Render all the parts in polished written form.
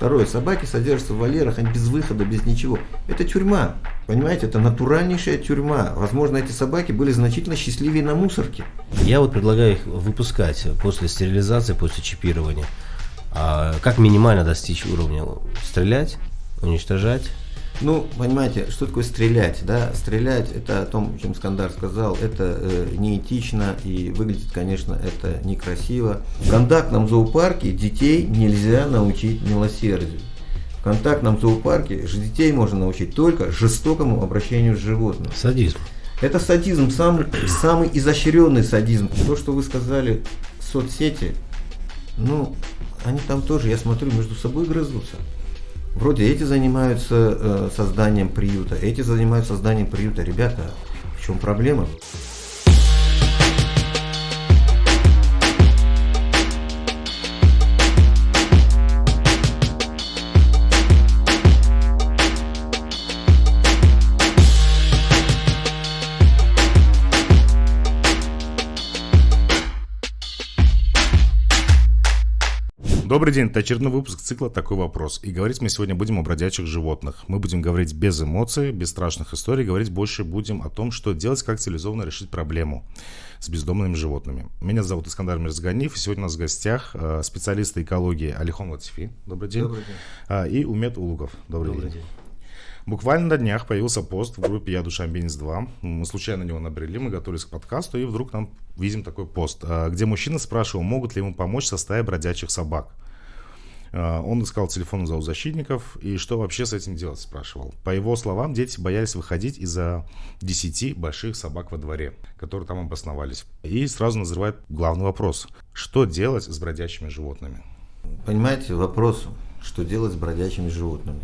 Второе, собаки содержатся в вольерах, они без выхода, без ничего. Это тюрьма, понимаете, это натуральнейшая тюрьма. Возможно, эти собаки были значительно счастливее на мусорке. Я вот предлагаю их выпускать после стерилизации, после чипирования. А как минимально достичь уровня? Стрелять, уничтожать? Ну, понимаете, что такое стрелять, да? Стрелять, это о том, о чем Скандар сказал, это неэтично и выглядит, конечно, это некрасиво. В контактном зоопарке детей нельзя научить милосердию. В контактном зоопарке детей можно научить только жестокому обращению с животным. Садизм. Это садизм, самый изощренный садизм. То, что вы сказали, соцсети, ну, они там тоже, я смотрю, между собой грызутся. Вроде эти занимаются созданием приюта, эти занимаются созданием приюта. Ребята, в чем проблема? Добрый день, это очередной выпуск цикла «Такой вопрос». И говорить мы сегодня будем о бродячих животных. Мы будем говорить без эмоций, без страшных историй, говорить больше будем о том, что делать, как цивилизованно решить проблему с бездомными животными. Меня зовут Искандар Мирзганиев, и сегодня у нас в гостях специалисты экологии Алихон Латифи. Добрый день. Добрый день. И Умет Улуков. Добрый день. Буквально на днях появился пост в группе «Я Душа Бизнес 2». Мы случайно на него набрели, мы готовились к подкасту, и вдруг нам видим такой пост, где мужчина спрашивал, могут ли ему помочь со стаей бродячих собак. Он искал телефон зоозащитников, и что вообще с этим делать, спрашивал. По его словам, дети боялись выходить из-за 10 больших собак во дворе, которые там обосновались. И сразу назревает главный вопрос. Что делать с бродячими животными? Понимаете, вопрос, что делать с бродячими животными.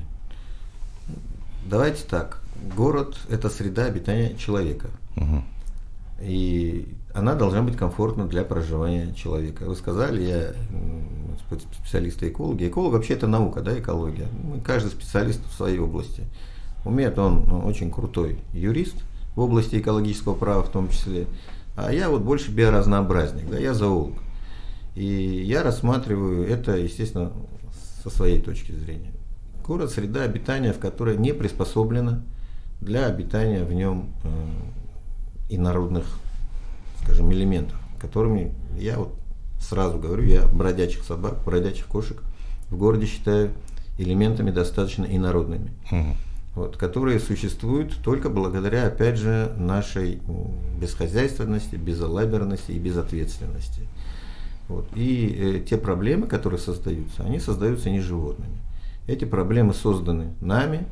Давайте так. Город – это среда обитания человека. Угу. И она должна быть комфортна для проживания человека. Вы сказали, я специалист-эколог. Эколог вообще это наука, да, экология. Каждый специалист в своей области. Умеет он очень крутой юрист в области экологического права в том числе. А я вот больше биоразнообразник, да, я зоолог. И я рассматриваю это, естественно, со своей точки зрения. Город – среда обитания, в которой не приспособлена для обитания в нем инородных, скажем, элементов, которыми я вот сразу говорю, я бродячих собак, бродячих кошек в городе считаю элементами достаточно инородными, вот, которые существуют только благодаря, опять же, нашей бесхозяйственности, безалаберности и безответственности. Вот. И те проблемы, которые создаются, они создаются не животными. Эти проблемы созданы нами,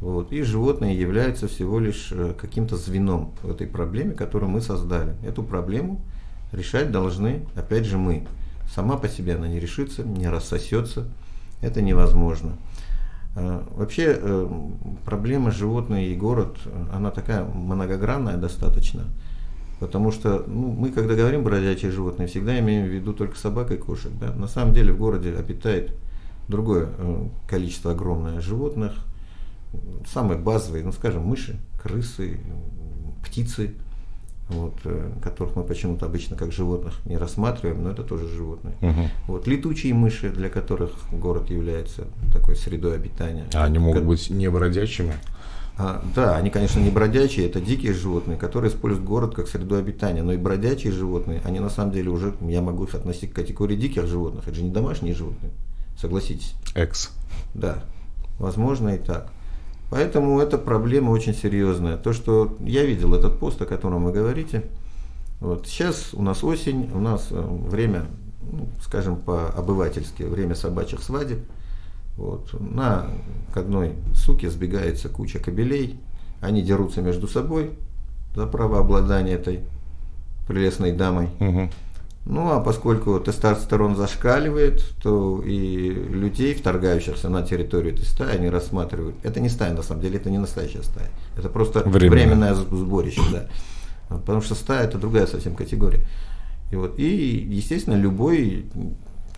вот, и животные являются всего лишь каким-то звеном в этой проблеме, которую мы создали. Эту проблему решать должны, опять же, мы. Сама по себе она не решится, не рассосется, это невозможно. Вообще проблема животные и город, она такая многогранная достаточно, потому что мы, когда говорим бродячие животные, всегда имеем в виду только собак и кошек. Да? На самом деле в городе обитает другое количество огромное животных, самые базовые, скажем, мыши, крысы, птицы, вот, которых мы почему-то обычно как животных не рассматриваем, но это тоже животные. Вот, летучие мыши, для которых город является такой средой обитания. А они могут быть не бродячими? Да, они, конечно, не бродячие, это дикие животные, которые используют город как среду обитания, но и бродячие животные, они на самом деле уже, я могу их относить к категории диких животных, это же не домашние животные. Согласитесь? Да, возможно и так. Поэтому эта проблема очень серьезная. То, что я видел этот пост, о котором вы говорите, вот сейчас у нас осень, у нас время, скажем по-обывательски, время собачьих свадеб. Вот. К одной суке сбегается куча кобелей, они дерутся между собой за право обладания этой прелестной дамой. А поскольку тестостерон зашкаливает, то и людей, вторгающихся на территорию этой стаи, они рассматривают. Это не стая, на самом деле, это не настоящая стая. Это просто временное сборище. Да. Потому что стая – это другая совсем категория. И, естественно, любой,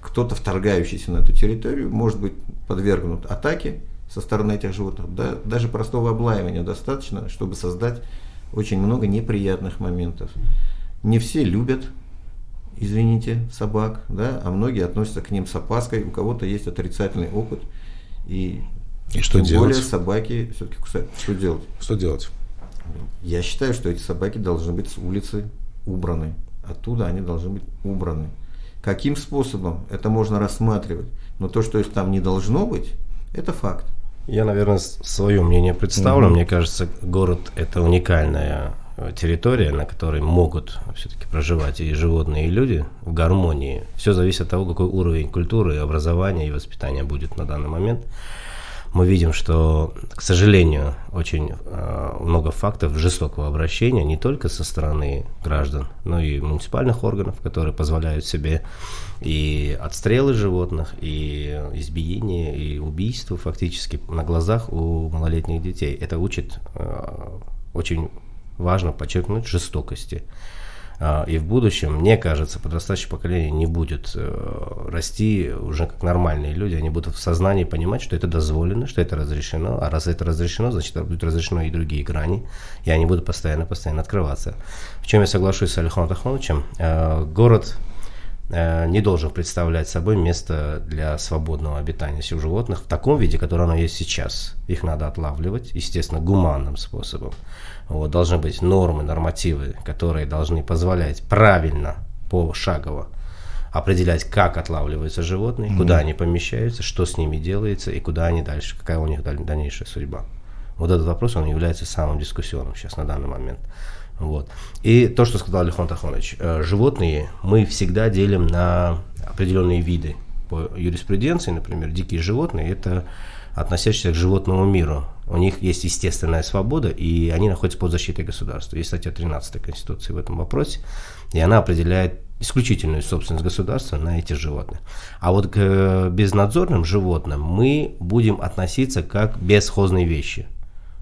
кто-то вторгающийся на эту территорию, может быть подвергнут атаке со стороны этих животных. Да, даже простого облаивания достаточно, чтобы создать очень много неприятных моментов. Не все любят извините, собак, да, а многие относятся к ним с опаской, у кого-то есть отрицательный опыт, и что тем делать? более собаки все-таки кусают. Что делать? Что делать? Я считаю, что эти собаки должны быть с улицы убраны. Оттуда они должны быть убраны. Каким способом это можно рассматривать? Но то, что их там не должно быть, это факт. Я, наверное, свое мнение представлю. Мне кажется, город – это уникальная территория, на которой могут все-таки проживать и животные, и люди в гармонии. Все зависит от того, какой уровень культуры, образования и воспитания будет на данный момент. Мы видим, что, к сожалению, очень много фактов жестокого обращения не только со стороны граждан, но и муниципальных органов, которые позволяют себе и отстрелы животных, и избиения, и убийства фактически на глазах у малолетних детей. Это учит, очень важно подчеркнуть, жестокости. И в будущем, мне кажется, подрастающее поколение не будет расти уже как нормальные люди, они будут в сознании понимать, что это дозволено, что это разрешено, а раз это разрешено, значит, будет разрешено и другие грани, и они будут постоянно открываться. В чем я соглашусь с Алиханом Тахмановичем, город не должен представлять собой место для свободного обитания всех животных в таком виде, которое оно есть сейчас. Их надо отлавливать, естественно, гуманным способом. Вот, должны быть нормы, нормативы, которые должны позволять правильно, пошагово определять, как отлавливаются животные, куда они помещаются, что с ними делается и куда они дальше, какая у них дальнейшая судьба. Вот этот вопрос, он является самым дискуссионным сейчас на данный момент. Вот. И то, что сказал Алихан Тахманович, животные мы всегда делим на определенные виды. По юриспруденции, например, дикие животные – это относящиеся к животному миру. У них есть естественная свобода, и они находятся под защитой государства. Есть статья 13 Конституции в этом вопросе, и она определяет исключительную собственность государства на этих животных. А вот к безнадзорным животным мы будем относиться как к бесхозной вещи.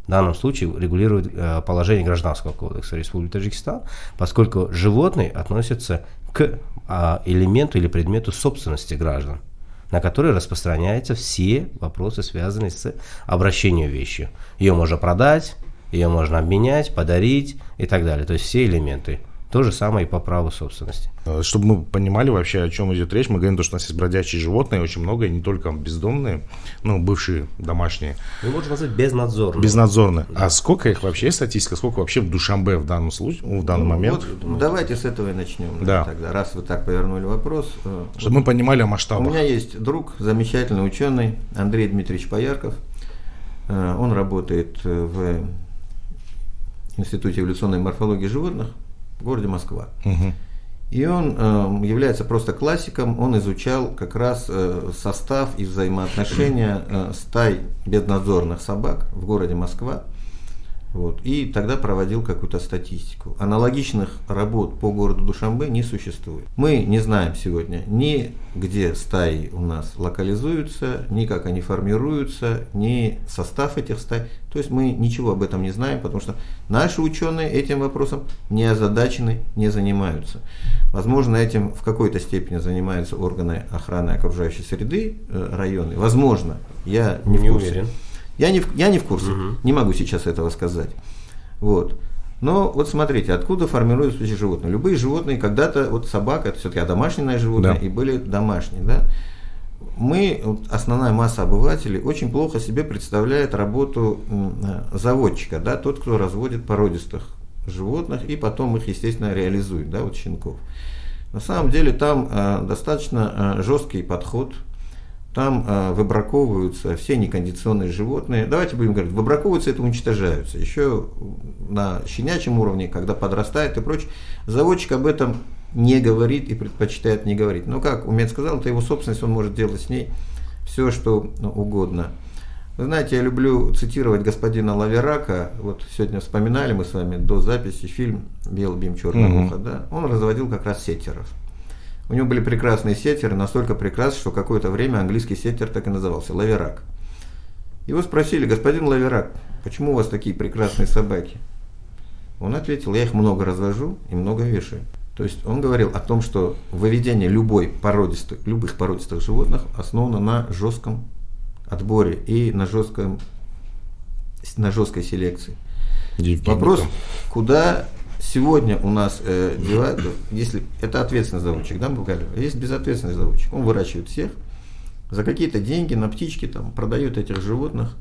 В данном случае регулирует положение Гражданского кодекса Республики Таджикистан, поскольку животные относятся к элементу или предмету собственности граждан, на который распространяются все вопросы, связанные с обращением вещью. Ее можно продать, ее можно обменять, подарить и так далее. То есть все элементы. То же самое и по праву собственности. Чтобы мы понимали вообще, о чем идет речь, мы говорим, что у нас есть бродячие животные, очень много, и не только бездомные, ну, бывшие домашние. Мы можем назвать безнадзорные. Безнадзорные. Да. А сколько их вообще, статистика, сколько вообще в Душанбе в данном случае, в данный момент? Вот, давайте с этого и начнем. Да. Тогда, раз вы так повернули вопрос. Чтобы мы понимали о масштабах. У меня есть друг, замечательный ученый, Андрей Дмитриевич Поярков. Он работает в Институте эволюционной морфологии животных в городе Москва. Угу. И он является просто классиком, он изучал как раз состав и взаимоотношения стай безнадзорных собак в городе Москва. Вот, и тогда проводил какую-то статистику. Аналогичных работ по городу Душанбе не существует. Мы не знаем сегодня ни где стаи у нас локализуются, ни как они формируются, ни состав этих стай. То есть мы ничего об этом не знаем, потому что наши ученые этим вопросом не озадачены, не занимаются. Возможно, этим в какой-то степени занимаются органы охраны окружающей среды, районы. Возможно, я не в курсе. Уверен. Я не в курсе, не могу сейчас этого сказать. Вот. Но вот смотрите, откуда формируются эти животные. Любые животные, когда-то, вот собака, это все-таки домашнее животное, да, и были домашние. Да? Мы, вот, основная масса обывателей, очень плохо себе представляет работу заводчика, да, тот, кто разводит породистых животных и потом их, естественно, реализует, да, вот щенков. На самом деле там достаточно жесткий подход. Там выбраковываются все некондиционные животные. Давайте будем говорить, выбраковываются, это уничтожаются. Еще на щенячьем уровне, когда подрастает и прочее, заводчик об этом не говорит и предпочитает не говорить. Но как Умет сказал, это его собственность, он может делать с ней все, что угодно. Вы знаете, я люблю цитировать господина Лаверака. Вот сегодня вспоминали мы с вами до записи фильм «Белый бим, черное ухо». Да? Он разводил как раз сеттеров. У него были прекрасные сеттеры, настолько прекрасные, что какое-то время английский сеттер так и назывался – Лаверак. Его спросили: господин Лаверак, почему у вас такие прекрасные собаки? Он ответил: я их много развожу и много вешаю. То есть он говорил о том, что выведение любых породистых животных основано на жестком отборе и на жесткой селекции. Вопрос, куда сегодня у нас если это ответственный заводчик, да, есть безответственный заводчик, он выращивает всех, за какие-то деньги на птички там продает этих животных,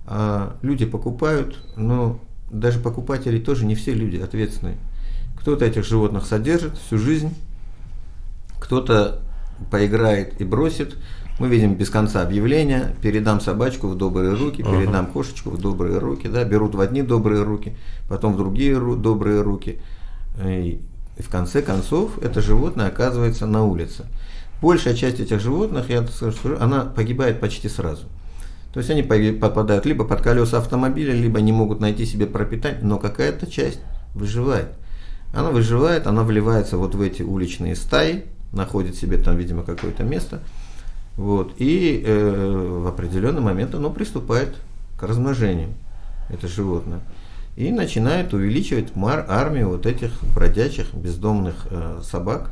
а люди покупают, но даже покупатели тоже не все люди ответственные. Кто-то этих животных содержит всю жизнь, кто-то поиграет и бросит. Мы видим без конца объявления: передам собачку в добрые руки, передам кошечку в добрые руки, да, берут в одни добрые руки, потом в другие добрые руки. И в конце концов это животное оказывается на улице. Большая часть этих животных, я скажу, она погибает почти сразу. То есть они попадают либо под колеса автомобиля, либо не могут найти себе пропитание, но какая-то часть выживает. Она выживает, она вливается вот в эти уличные стаи, находит себе там, видимо, какое-то место. Вот, и в определенный момент оно приступает к размножению, это животное. И начинает увеличивать армию вот этих бродячих, бездомных собак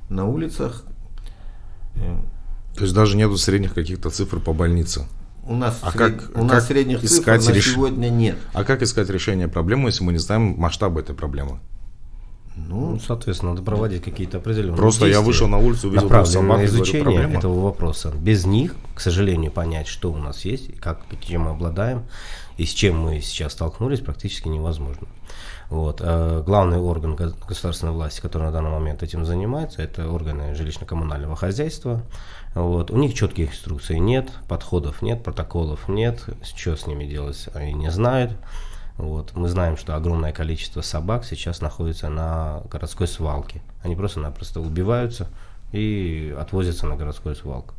на улицах. То есть даже нету средних каких-то цифр по больнице? У нас средних цифр на сегодня нет. А как искать решение проблемы, если мы не знаем масштабы этой проблемы? Ну, соответственно, надо проводить какие-то определенные Просто действия, я вышел на улицу, увидел двух собак, на изучение проблема. этого вопроса. Без них, к сожалению, понять, что у нас есть, и чем мы обладаем, и с чем мы сейчас столкнулись, практически невозможно. Вот. Главный орган государственной власти, который на данный момент этим занимается, это органы жилищно-коммунального хозяйства. Вот. У них четких инструкций нет, подходов нет, протоколов нет, что с ними делать они не знают. Вот. Мы знаем, что огромное количество собак сейчас находится на городской свалке. Они просто-напросто убиваются и отвозятся на городскую свалку.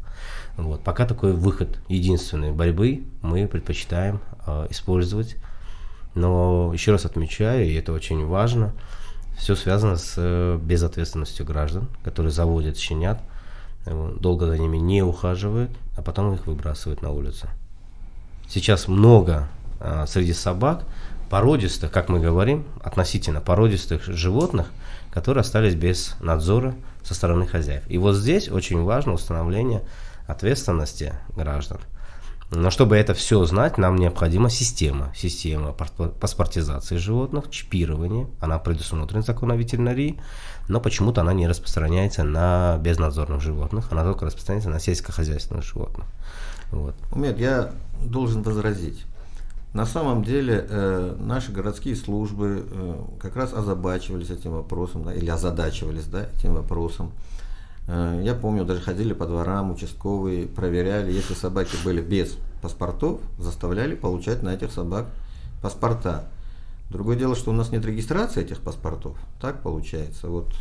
Вот. Пока такой выход единственной борьбы мы предпочитаем использовать. Но еще раз отмечаю, и это очень важно, все связано с безответственностью граждан, которые заводят щенят, долго за ними не ухаживают, а потом их выбрасывают на улицу. Сейчас много среди собак породистых, как мы говорим, относительно породистых животных, которые остались без надзора со стороны хозяев. И вот здесь очень важно установление ответственности граждан. Но чтобы это все знать, нам необходима система паспортизации животных, чипирования. Она предусмотрена законом о ветеринарии, но почему-то она не распространяется на безнадзорных животных, она только распространяется на сельскохозяйственных животных. Вот. Умет, я должен возразить. На самом деле наши городские службы как раз озадачивались этим вопросом, да, или озадачивались, да, этим вопросом. Я помню, даже ходили по дворам, участковые, проверяли, если собаки были без паспортов, заставляли получать на этих собак паспорта. Другое дело, что у нас нет регистрации этих паспортов, так получается, вот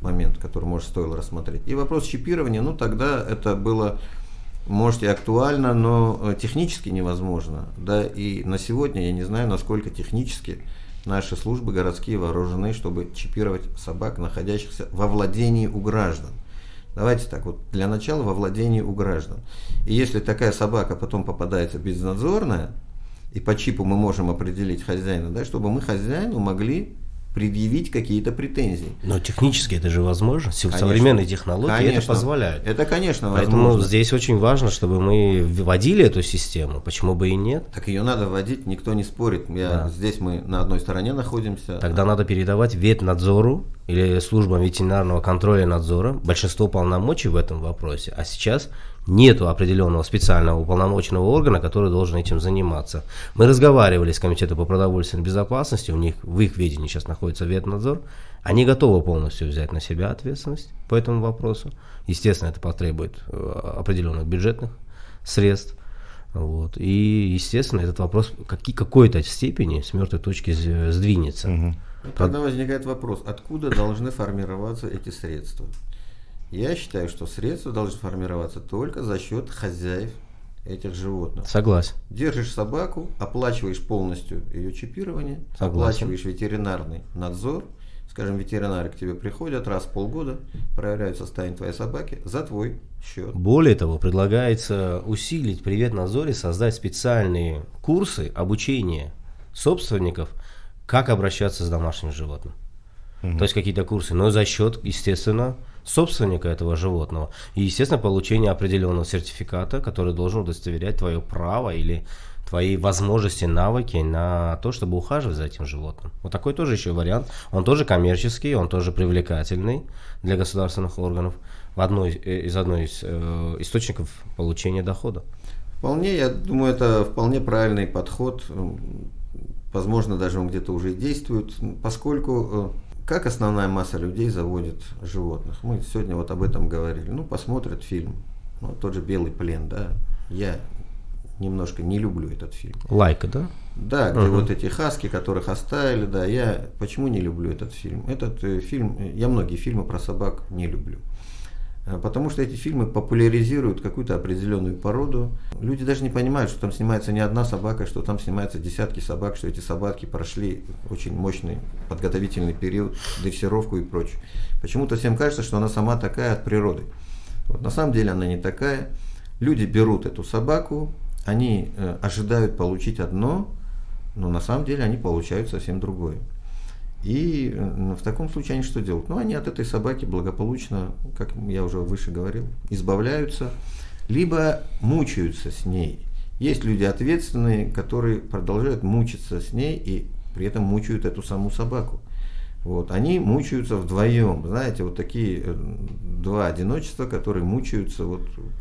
момент, который, может, стоило рассмотреть. И вопрос чипирования, ну тогда это было, может, и актуально, но технически невозможно. Да, и на сегодня я не знаю, насколько технически наши службы городские вооружены, чтобы чипировать собак, находящихся во владении у граждан. Давайте так, вот для начала во владении у граждан. И если такая собака потом попадается безнадзорная, и по чипу мы можем определить хозяина, да, чтобы мы хозяину могли предъявить какие-то претензии. Но технически это же возможно. Современные технологии это позволяют. Это, конечно, поэтому возможно. Здесь очень важно, чтобы мы вводили эту систему. Почему бы и нет? Так ее надо вводить, никто не спорит. Здесь мы на одной стороне находимся. Тогда надо передавать ветнадзору или службам ветеринарного контроля и надзора большинство полномочий в этом вопросе. А сейчас нету определенного специального уполномоченного органа, который должен этим заниматься. Мы разговаривали с Комитетом по продовольственной безопасности, в их ведении сейчас находится ветнадзор. Они готовы полностью взять на себя ответственность по этому вопросу. Естественно, это потребует определенных бюджетных средств. Вот. И, естественно, этот вопрос в какой-то степени с мертвой точки сдвинется. Угу. Тогда возникает вопрос, откуда должны формироваться эти средства? Я считаю, что средства должны формироваться только за счет хозяев этих животных. Согласен. Держишь собаку, оплачиваешь полностью ее чипирование, Согласен. Оплачиваешь ветеринарный надзор. Скажем, ветеринары к тебе приходят раз в полгода, проверяют состояние твоей собаки за твой счет. Более того, предлагается усилить при ветнадзоре, создать специальные курсы обучения собственников, как обращаться с домашним животным. То есть какие-то курсы, но за счет, естественно, собственника этого животного и, естественно, получение определенного сертификата, который должен удостоверять твое право или твои возможности, навыки на то, чтобы ухаживать за этим животным. Вот такой тоже еще вариант. Он тоже коммерческий, он тоже привлекательный для государственных органов, одной из источников получения дохода. Вполне, я думаю, это вполне правильный подход. Возможно, даже он где-то уже и действует, поскольку как основная масса людей заводит животных. Мы сегодня вот об этом говорили. Посмотрят фильм, тот же «Белый плен», да. Я немножко не люблю этот фильм. Лайка, да? Да, где вот эти хаски, которых оставили, да. Я почему не люблю этот фильм? Этот фильм, я многие фильмы про собак не люблю. Потому что эти фильмы популяризируют какую-то определенную породу. Люди даже не понимают, что там снимается не одна собака, что там снимаются десятки собак, что эти собаки прошли очень мощный подготовительный период, дрессировку и прочее. Почему-то всем кажется, что она сама такая от природы. Вот на самом деле она не такая. Люди берут эту собаку, они ожидают получить одно, но на самом деле они получают совсем другое. И в таком случае они что делают? Они от этой собаки благополучно, как я уже выше говорил, избавляются, либо мучаются с ней. Есть люди ответственные, которые продолжают мучиться с ней и при этом мучают эту саму собаку. Вот. Они мучаются вдвоем. Знаете, вот такие два одиночества, которые мучаются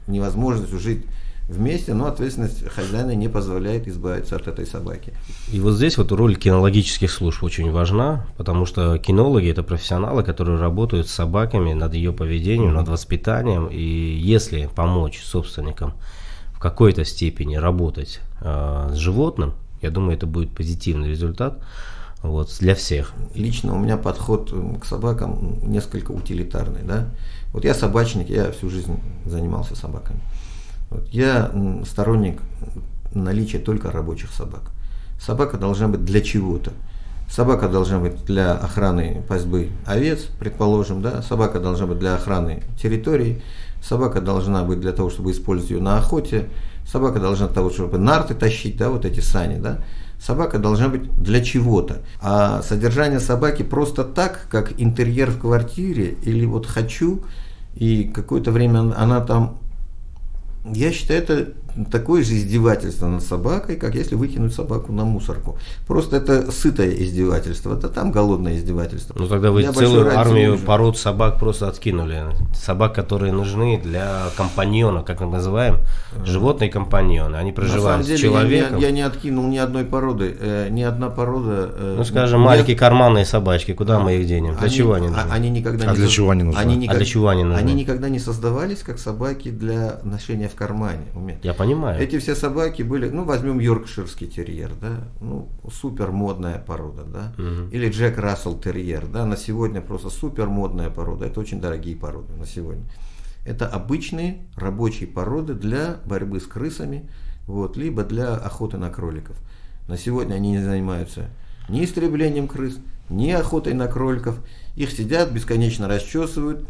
невозможностью жить вместе, но ответственность хозяина не позволяет избавиться от этой собаки. И вот здесь роль кинологических служб очень важна, потому что кинологи – это профессионалы, которые работают с собаками над ее поведением, над воспитанием, и если помочь собственникам в какой-то степени работать с животным, я думаю, это будет позитивный результат для всех. Лично у меня подход к собакам несколько утилитарный. Да? Я собачник, я всю жизнь занимался собаками. Я сторонник наличия только рабочих собак. Собака должна быть для чего-то. Собака должна быть для охраны пастьбы овец, предположим, да. Собака должна быть для охраны территорий. Собака должна быть для того, чтобы использовать ее на охоте. Собака должна для того, чтобы нарты тащить, да, эти сани, да. Собака должна быть для чего-то. А содержание собаки просто так, как интерьер в квартире, или хочу, и какое-то время она там. Я считаю, это такое же издевательство над собакой, как если выкинуть собаку на мусорку. Просто это сытое издевательство, это там голодное издевательство. Тогда вы целую армию пород собак просто откинули. Собак, которые нужны для компаньона, как мы называем, животные компаньоны. Они проживают с человеком. Я не откинул ни одной породы. Ни одна порода. Скажем, маленькие карманные собачки, куда мы их денем? Для чего они нужны? Они никогда для чего они нужны? Они никогда не создавались как собаки для ношения в кармане. Я понимаю. Эти все собаки были, возьмем йоркширский терьер, да, супер модная порода, да, или Джек Рассел терьер, да, на сегодня просто супер модная порода, это очень дорогие породы на сегодня. Это обычные рабочие породы для борьбы с крысами, либо для охоты на кроликов. На сегодня они не занимаются ни истреблением крыс, ни охотой на кроликов, их сидят, бесконечно расчесывают.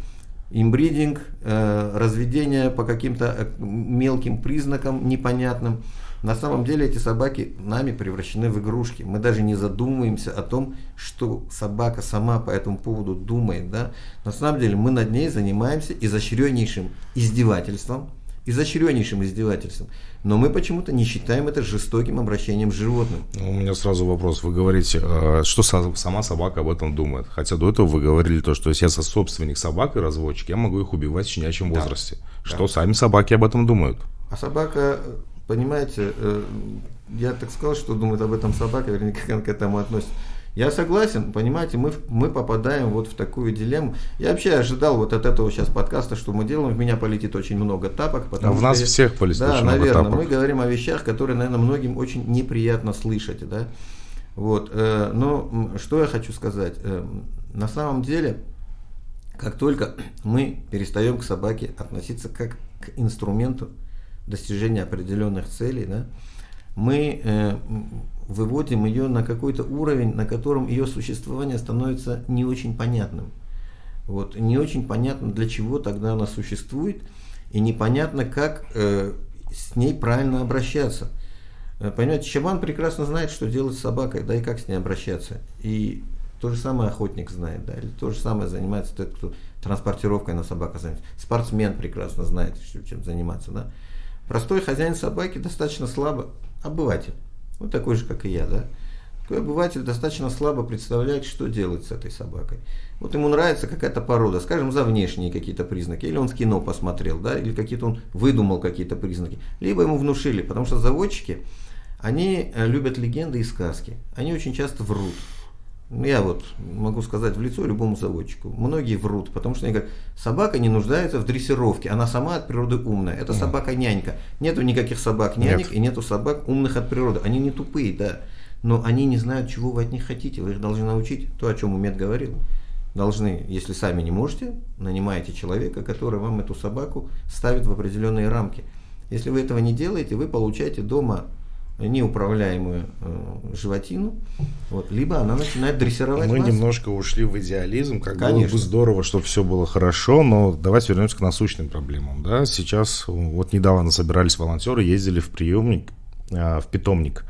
Имбридинг, разведение по каким-то мелким признакам непонятным. На самом деле эти собаки нами превращены в игрушки. Мы даже не задумываемся о том, что собака сама по этому поводу думает. Да? На самом деле мы над ней занимаемся изощреннейшим издевательством. Но мы почему-то не считаем это жестоким обращением с животным. У меня сразу вопрос. Вы говорите, что сама собака об этом думает. Хотя до этого вы говорили то, что если я собственник собак и разводчик, я могу их убивать в щенячьем возрасте. Что сами собаки об этом думают? А собака, понимаете, я так сказал, что думает об этом собака, вернее, как она к этому относится. Я согласен, понимаете, мы попадаем в такую дилемму. Я вообще ожидал от этого сейчас подкаста, что мы делаем, в меня полетит очень много тапок. В нас всех полетит очень много наверное, тапок. Мы говорим о вещах, которые, наверное, многим очень неприятно слышать. Да? Но что я хочу сказать. На самом деле, как только мы перестаем к собаке относиться как к инструменту достижения определенных целей, да, мы выводим ее на какой-то уровень, на котором ее существование становится не очень понятным. Не очень понятно, для чего тогда она существует, и непонятно, как с ней правильно обращаться. Понимаете, Чабан прекрасно знает, что делать с собакой, да, и как с ней обращаться. И то же самое охотник знает, да, или то же самое занимается тот, кто транспортировкой на собака занимается. Спортсмен прекрасно знает, чем заниматься. Да? Простой хозяин собаки достаточно слабо, обыватель, вот такой же, как и я, да? Такой обыватель достаточно слабо представляет, что делать с этой собакой. Вот ему нравится какая-то порода, скажем, за внешние какие-то признаки, или он в кино посмотрел, да, или какие-то он выдумал какие-то признаки, либо ему внушили, потому что заводчики, они любят легенды и сказки, они очень часто врут. Я вот могу сказать в лицо любому заводчику, многие врут, потому что они говорят, собака не нуждается в дрессировке, она сама от природы умная, это собака-нянька. Нету никаких собак-нянек и нету собак умных от природы, они не тупые, да, но они не знают, чего вы от них хотите, вы их должны научить, то, о чем Умет говорил. Должны, если сами не можете, нанимаете человека, который вам эту собаку ставит в определенные рамки. Если вы этого не делаете, вы получаете дома неуправляемую животину, вот, либо она начинает дрессировать Мы вас. немножко ушли в идеализм, как было Конечно. бы здорово, чтобы все было хорошо, но давайте вернемся к насущным проблемам. Да? Сейчас, вот недавно собирались волонтеры, ездили в приемник, в питомник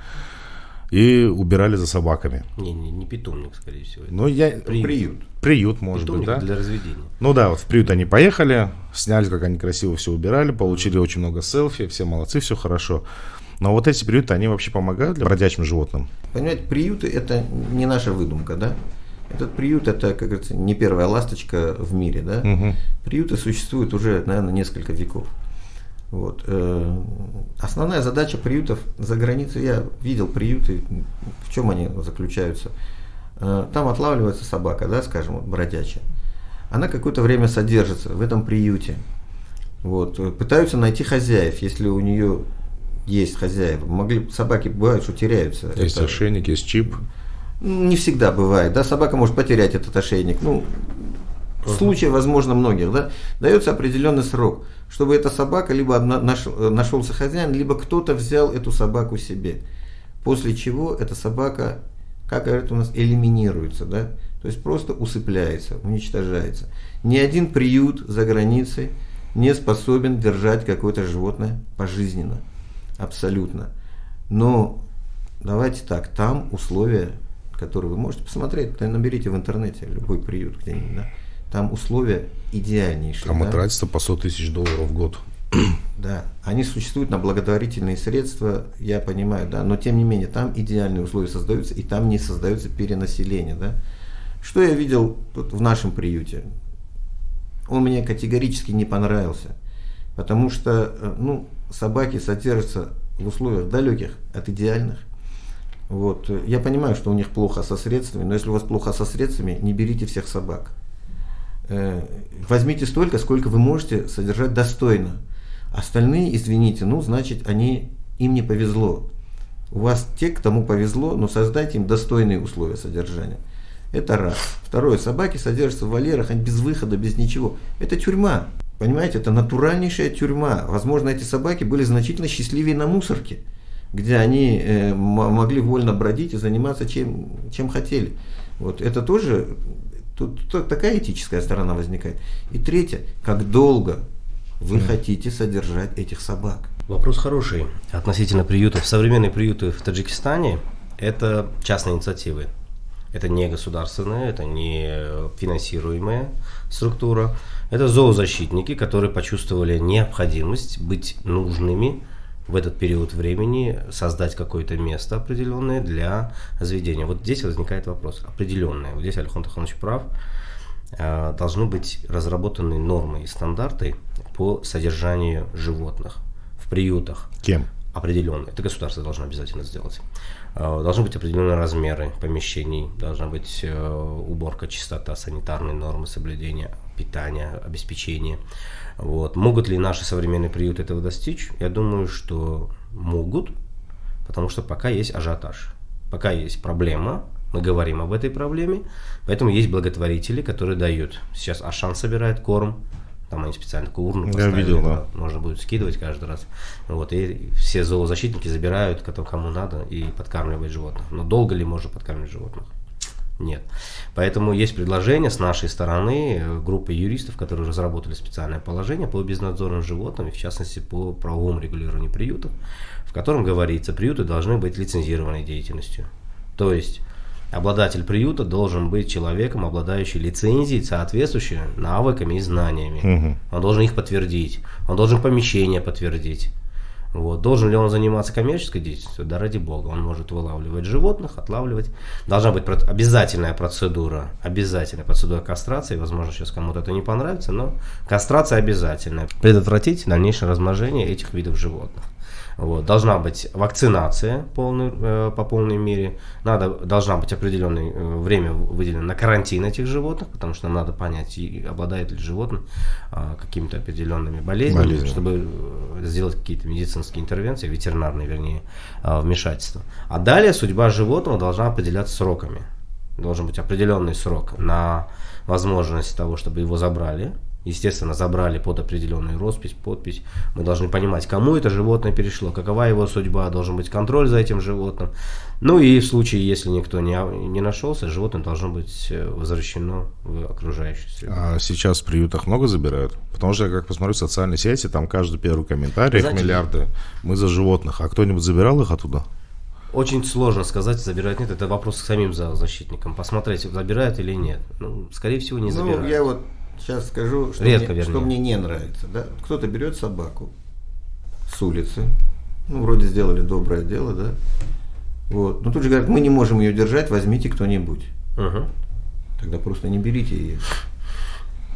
и убирали за собаками. Не питомник, скорее всего. Ну, приют, может Питомник быть, да? для разведения. Ну да, вот в приют они поехали, сняли, как они красиво все убирали, получили очень много селфи, все молодцы, все хорошо. Но вот эти приюты, они вообще помогают для бродячим животным? Понимаете, приюты это не наша выдумка, да? Этот приют это, как говорится, не первая ласточка в мире, да? Приюты существуют уже, наверное, несколько веков. Вот. Основная задача приютов за границей, я видел приюты, в чем они заключаются. Там отлавливается собака, да, скажем, вот, бродячая. Она какое-то время содержится в этом приюте. Вот. Пытаются найти хозяев, если у нее есть хозяева. Собаки бывают, что теряются. Есть ошейник, есть чип. Не всегда бывает, да, собака может потерять этот ошейник. Ну, случаев, возможно, многих, да. Дается определенный срок, чтобы эта собака либо нашелся хозяин, либо кто-то взял эту собаку себе. После чего эта собака, как говорят у нас, элиминируется, да, то есть просто усыпляется, уничтожается. Ни один приют за границей не способен держать какое-то животное пожизненно. Абсолютно. Но давайте так, там условия, которые вы можете посмотреть, наберите в интернете любой приют где-нибудь, да, там условия идеальнейшие. Там да? тратится по $100 000 в год. Да, они существуют на благотворительные средства, я понимаю, да, но тем не менее там идеальные условия создаются, и там не создается перенаселение, да. Что я видел тут в нашем приюте? Он мне категорически не понравился, потому что, ну, собаки содержатся в условиях далеких от идеальных. Вот. Я понимаю, что у них плохо со средствами, но если у вас плохо со средствами, не берите всех собак. Возьмите столько, сколько вы можете содержать достойно. Остальные, извините, ну, значит, им не повезло. У вас те, кому повезло, но создайте им достойные условия содержания. Это раз. Второе, собаки содержатся в вольерах, они без выхода, без ничего. Это тюрьма. Понимаете, это натуральнейшая тюрьма. Возможно, эти собаки были значительно счастливее на мусорке, где они могли вольно бродить и заниматься чем хотели. Вот это тоже, тут такая этическая сторона возникает. И третье, как долго вы хотите содержать этих собак? Вопрос хороший относительно приютов. Современные приюты в Таджикистане – это частные инициативы. Это не государственная, это не финансируемая структура. Это зоозащитники, которые почувствовали необходимость быть нужными в этот период времени, создать какое-то место определенное для заведения. Вот здесь возникает вопрос определенный. Вот здесь Алихон Таханович прав. Должны быть разработаны нормы и стандарты по содержанию животных в приютах. Кем? Определенные. Это государство должно обязательно сделать. Должны быть определенные размеры помещений, должна быть уборка, чистота, санитарные нормы соблюдения, питания, обеспечения. Вот. Могут ли наши современные приюты этого достичь? Я думаю, что могут, потому что пока есть ажиотаж, пока есть проблема, мы говорим об этой проблеме, поэтому есть благотворители, которые дают. Сейчас Ашан собирает корм, там они специально такую урну поставили, видел, да. Можно будет скидывать каждый раз. Вот, и все зоозащитники забирают, кому надо, и подкармливают животных. Но долго ли можно подкармливать животных? Нет. Поэтому есть предложение с нашей стороны, группы юристов, которые разработали специальное положение по безнадзорным животным, и в частности по правовому регулированию приютов, в котором говорится, приюты должны быть лицензированной деятельностью. То есть Обладатель приюта должен быть человеком, обладающим лицензией, соответствующей навыками и знаниями. Он должен их подтвердить, он должен помещение подтвердить. Вот. Должен ли он заниматься коммерческой деятельностью? Да ради бога, он может вылавливать животных, отлавливать. Должна быть обязательная процедура кастрации. Возможно, сейчас кому-то это не понравится, но кастрация обязательная. Предотвратить дальнейшее размножение этих видов животных. Вот. Должна быть вакцинация по полной мере. Должна быть определенное время выделено на карантин этих животных, потому что нам надо понять, обладает ли животное какими-то определенными болезнями, чтобы сделать какие-то медицинские интервенции, ветеринарные, вернее, вмешательства. А далее судьба животного должна определяться сроками. Должен быть определенный срок на возможность того, чтобы его забрали. Естественно, забрали под определенную роспись, подпись. Мы должны понимать, кому это животное перешло, какова его судьба, должен быть контроль за этим животным. Ну и в случае, если никто не нашелся, животное должно быть возвращено в окружающую среду. А сейчас в приютах много забирают? Потому что я как посмотрю в социальной сети, там каждый первый комментарий, их миллиарды. Мы за животных. А кто-нибудь забирал их оттуда? Очень сложно сказать, забирают нет. Это вопрос к самим зоозащитникам. Посмотреть, забирают или нет. Ну, скорее всего, не забирают. Ну, я вот сейчас скажу, что мне не нравится. Да? Кто-то берет собаку с улицы, вроде сделали доброе дело, да? Вот. Но тут же говорят, мы не можем ее держать, возьмите кто-нибудь. Тогда просто не берите ее.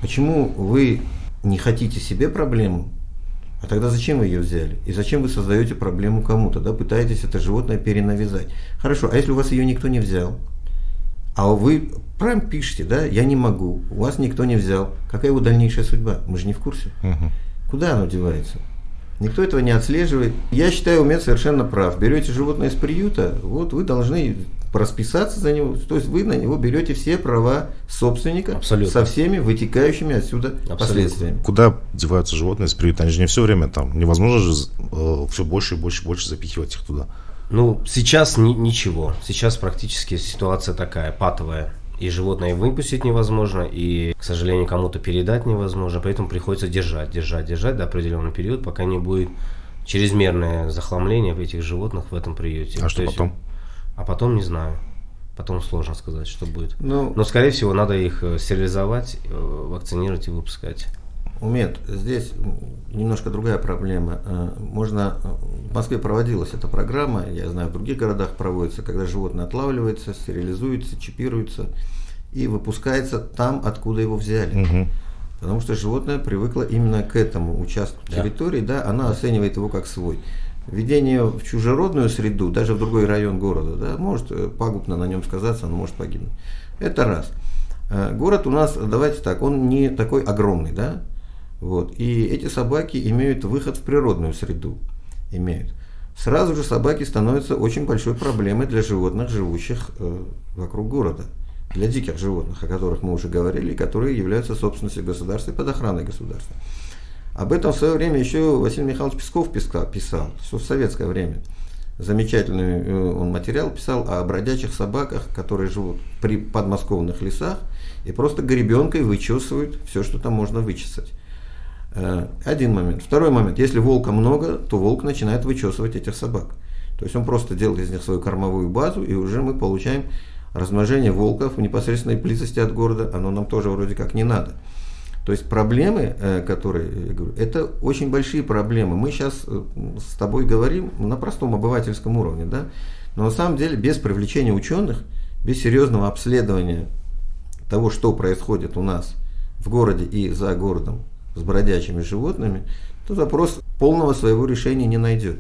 Почему вы не хотите себе проблему, а тогда зачем вы ее взяли? И зачем вы создаете проблему кому-то, да? Пытаетесь это животное перенавязать. Хорошо, а если у вас ее никто не взял? А вы прям пишете, да, я не могу, у вас никто не взял. Какая его дальнейшая судьба? Мы же не в курсе. Куда оно девается? Никто этого не отслеживает. Я считаю, Умет совершенно прав. Берете животное из приюта, вот вы должны расписаться за него. То есть вы на него берете все права собственника. Абсолютно. Со всеми вытекающими отсюда последствиями. Куда деваются животные из приюта? Они же не все время там. Невозможно же все больше и больше запихивать их туда. Ну, сейчас ничего. Сейчас практически ситуация такая, патовая. И животное выпустить невозможно, и, к сожалению, кому-то передать невозможно. Поэтому приходится держать до определенного периода, пока не будет чрезмерное захламление этих животных в этом приюте. А что потом? А потом не знаю. Потом сложно сказать, что будет. Но, скорее всего, надо их стерилизовать, вакцинировать и выпускать. Умет, здесь немножко другая проблема. В Москве проводилась эта программа, я знаю, в других городах проводится, когда животное отлавливается, стерилизуется, чипируется и выпускается там, откуда его взяли. Потому что животное привыкло именно к этому участку территории, да, она оценивает его как свой. Введение в чужеродную среду, даже в другой район города, да, может пагубно на нем сказаться, он может погибнуть. Это раз. Город у нас, давайте так, он не такой огромный, да. Вот. И эти собаки имеют выход в природную среду. Сразу же собаки становятся очень большой проблемой для животных, живущих вокруг города. Для диких животных, о которых мы уже говорили, которые являются собственностью государства и под охраной государства. Об этом в свое время еще Василий Михайлович Песков писал, что в советское время. Замечательный он материал писал о бродячих собаках, которые живут при подмосковных лесах и просто гребенкой вычесывают все, что там можно вычесать. Один момент. Второй момент. Если волка много, то волк начинает вычесывать этих собак. То есть он просто делает из них свою кормовую базу, и уже мы получаем размножение волков в непосредственной близости от города. Оно нам тоже вроде как не надо. То есть проблемы, которые, я говорю, это очень большие проблемы. Мы сейчас с тобой говорим на простом обывательском уровне, да? Но на самом деле без привлечения ученых, без серьезного обследования того, что происходит у нас в городе и за городом с бродячими животными, то вопрос полного своего решения не найдет.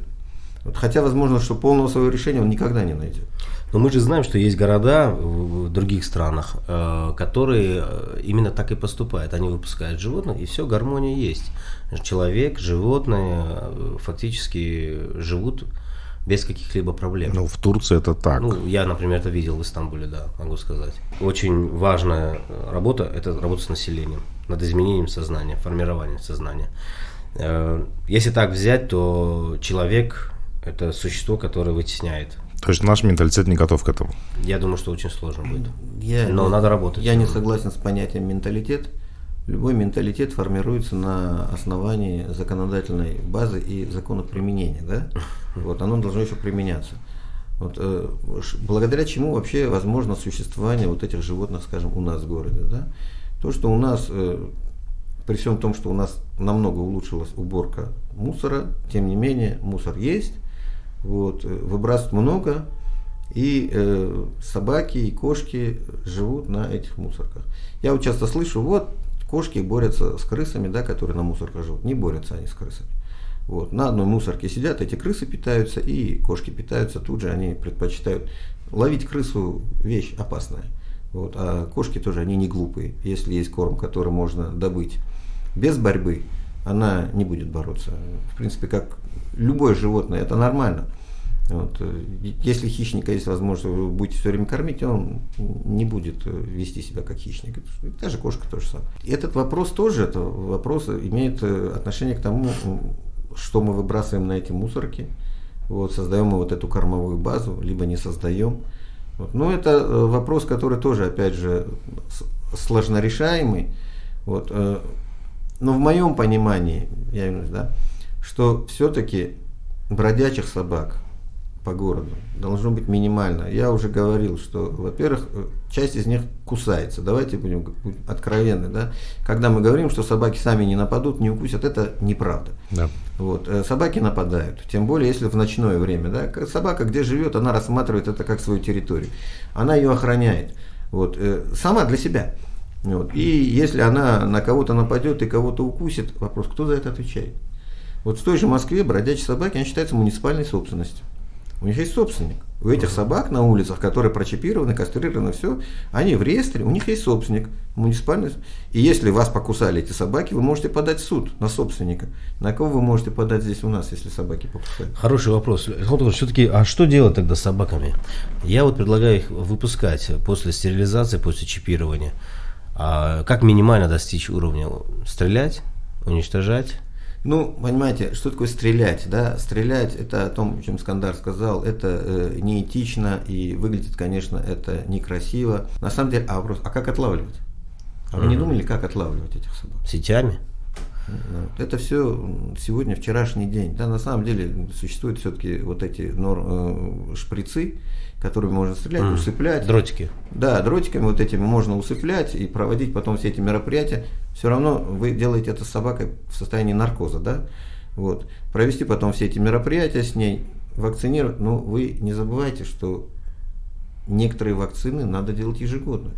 Вот, хотя возможно, что полного своего решения он никогда не найдет. Но мы же знаем, что есть города в других странах, которые именно так и поступают. Они выпускают животных, и все, гармония есть. Человек, животные фактически живут без каких-либо проблем. Ну, в Турции это так. Ну, я, например, это видел в Истамбуле, да, могу сказать. Очень важная работа – это работа с населением, над изменением сознания, формированием сознания. Если так взять, то человек – это существо, которое вытесняет. То есть наш менталитет не готов к этому? Я думаю, что очень сложно будет. Но надо работать. Я не согласен с понятием менталитет. Любой менталитет формируется на основании законодательной базы и закона применения. Да? Вот, оно должно еще применяться. Вот, благодаря чему вообще возможно существование вот этих животных, скажем, у нас в городе. Да? То, что у нас, при всем том, что у нас намного улучшилась уборка мусора, тем не менее мусор есть, вот, выбрасывают много, и собаки, и кошки живут на этих мусорках. Я вот часто слышу, вот кошки борются с крысами, да, которые на мусорках живут. Не борются они с крысами. Вот. На одной мусорке сидят, эти крысы питаются, и кошки питаются, тут же они предпочитают. Ловить крысу вещь опасная, вот. А кошки тоже, они не глупые. Если есть корм, который можно добыть без борьбы, она не будет бороться. В принципе, как любое животное, это нормально. Вот. Если хищника есть возможность, вы будете все время кормить, он не будет вести себя как хищник. Даже кошка то же самое. И этот вопрос тоже, имеет отношение к тому, что мы выбрасываем на эти мусорки, вот, создаем мы вот эту кормовую базу, либо не создаем. Вот. Но это вопрос, который тоже, опять же, сложнорешаемый. Вот. Но в моем понимании, что все-таки бродячих собак по городу должно быть минимально. Я уже говорил, что, во-первых, часть из них кусается. Давайте будем откровенны. Да? Когда мы говорим, что собаки сами не нападут, не укусят, это неправда. Да. Вот. Собаки нападают, тем более, если в ночное время. Да? Собака, где живет, она рассматривает это как свою территорию. Она ее охраняет. Вот. Сама для себя. Вот. И если она на кого-то нападет и кого-то укусит, вопрос, кто за это отвечает? Вот в той же Москве бродячие собаки, они считаются муниципальной собственностью. У них есть собственник. У этих собак на улицах, которые прочипированы, кастрированы, все, они в реестре, у них есть собственник муниципальный. И если вас покусали эти собаки, вы можете подать в суд на собственника. На кого вы можете подать здесь у нас, если собаки покусали? Хороший вопрос. Все-таки, а что делать тогда с собаками? Я вот предлагаю их выпускать после стерилизации, после чипирования. А как минимально достичь уровня? Стрелять, уничтожать? Ну, понимаете, что такое стрелять? Да? Стрелять, это о том, о чем Скандар сказал, это неэтично и выглядит, конечно, это некрасиво. На самом деле, вопрос, а как отлавливать? А вы не думали, как отлавливать этих собак? Сетями? Это все сегодня, вчерашний день. Да, на самом деле существуют все-таки вот эти шприцы, которыми можно стрелять, усыплять. Дротики. Да, дротиками вот этими можно усыплять и проводить потом все эти мероприятия. Все равно вы делаете это с собакой в состоянии наркоза, да? Вот. Провести потом все эти мероприятия с ней, вакцинировать. Но вы не забывайте, что некоторые вакцины надо делать ежегодно.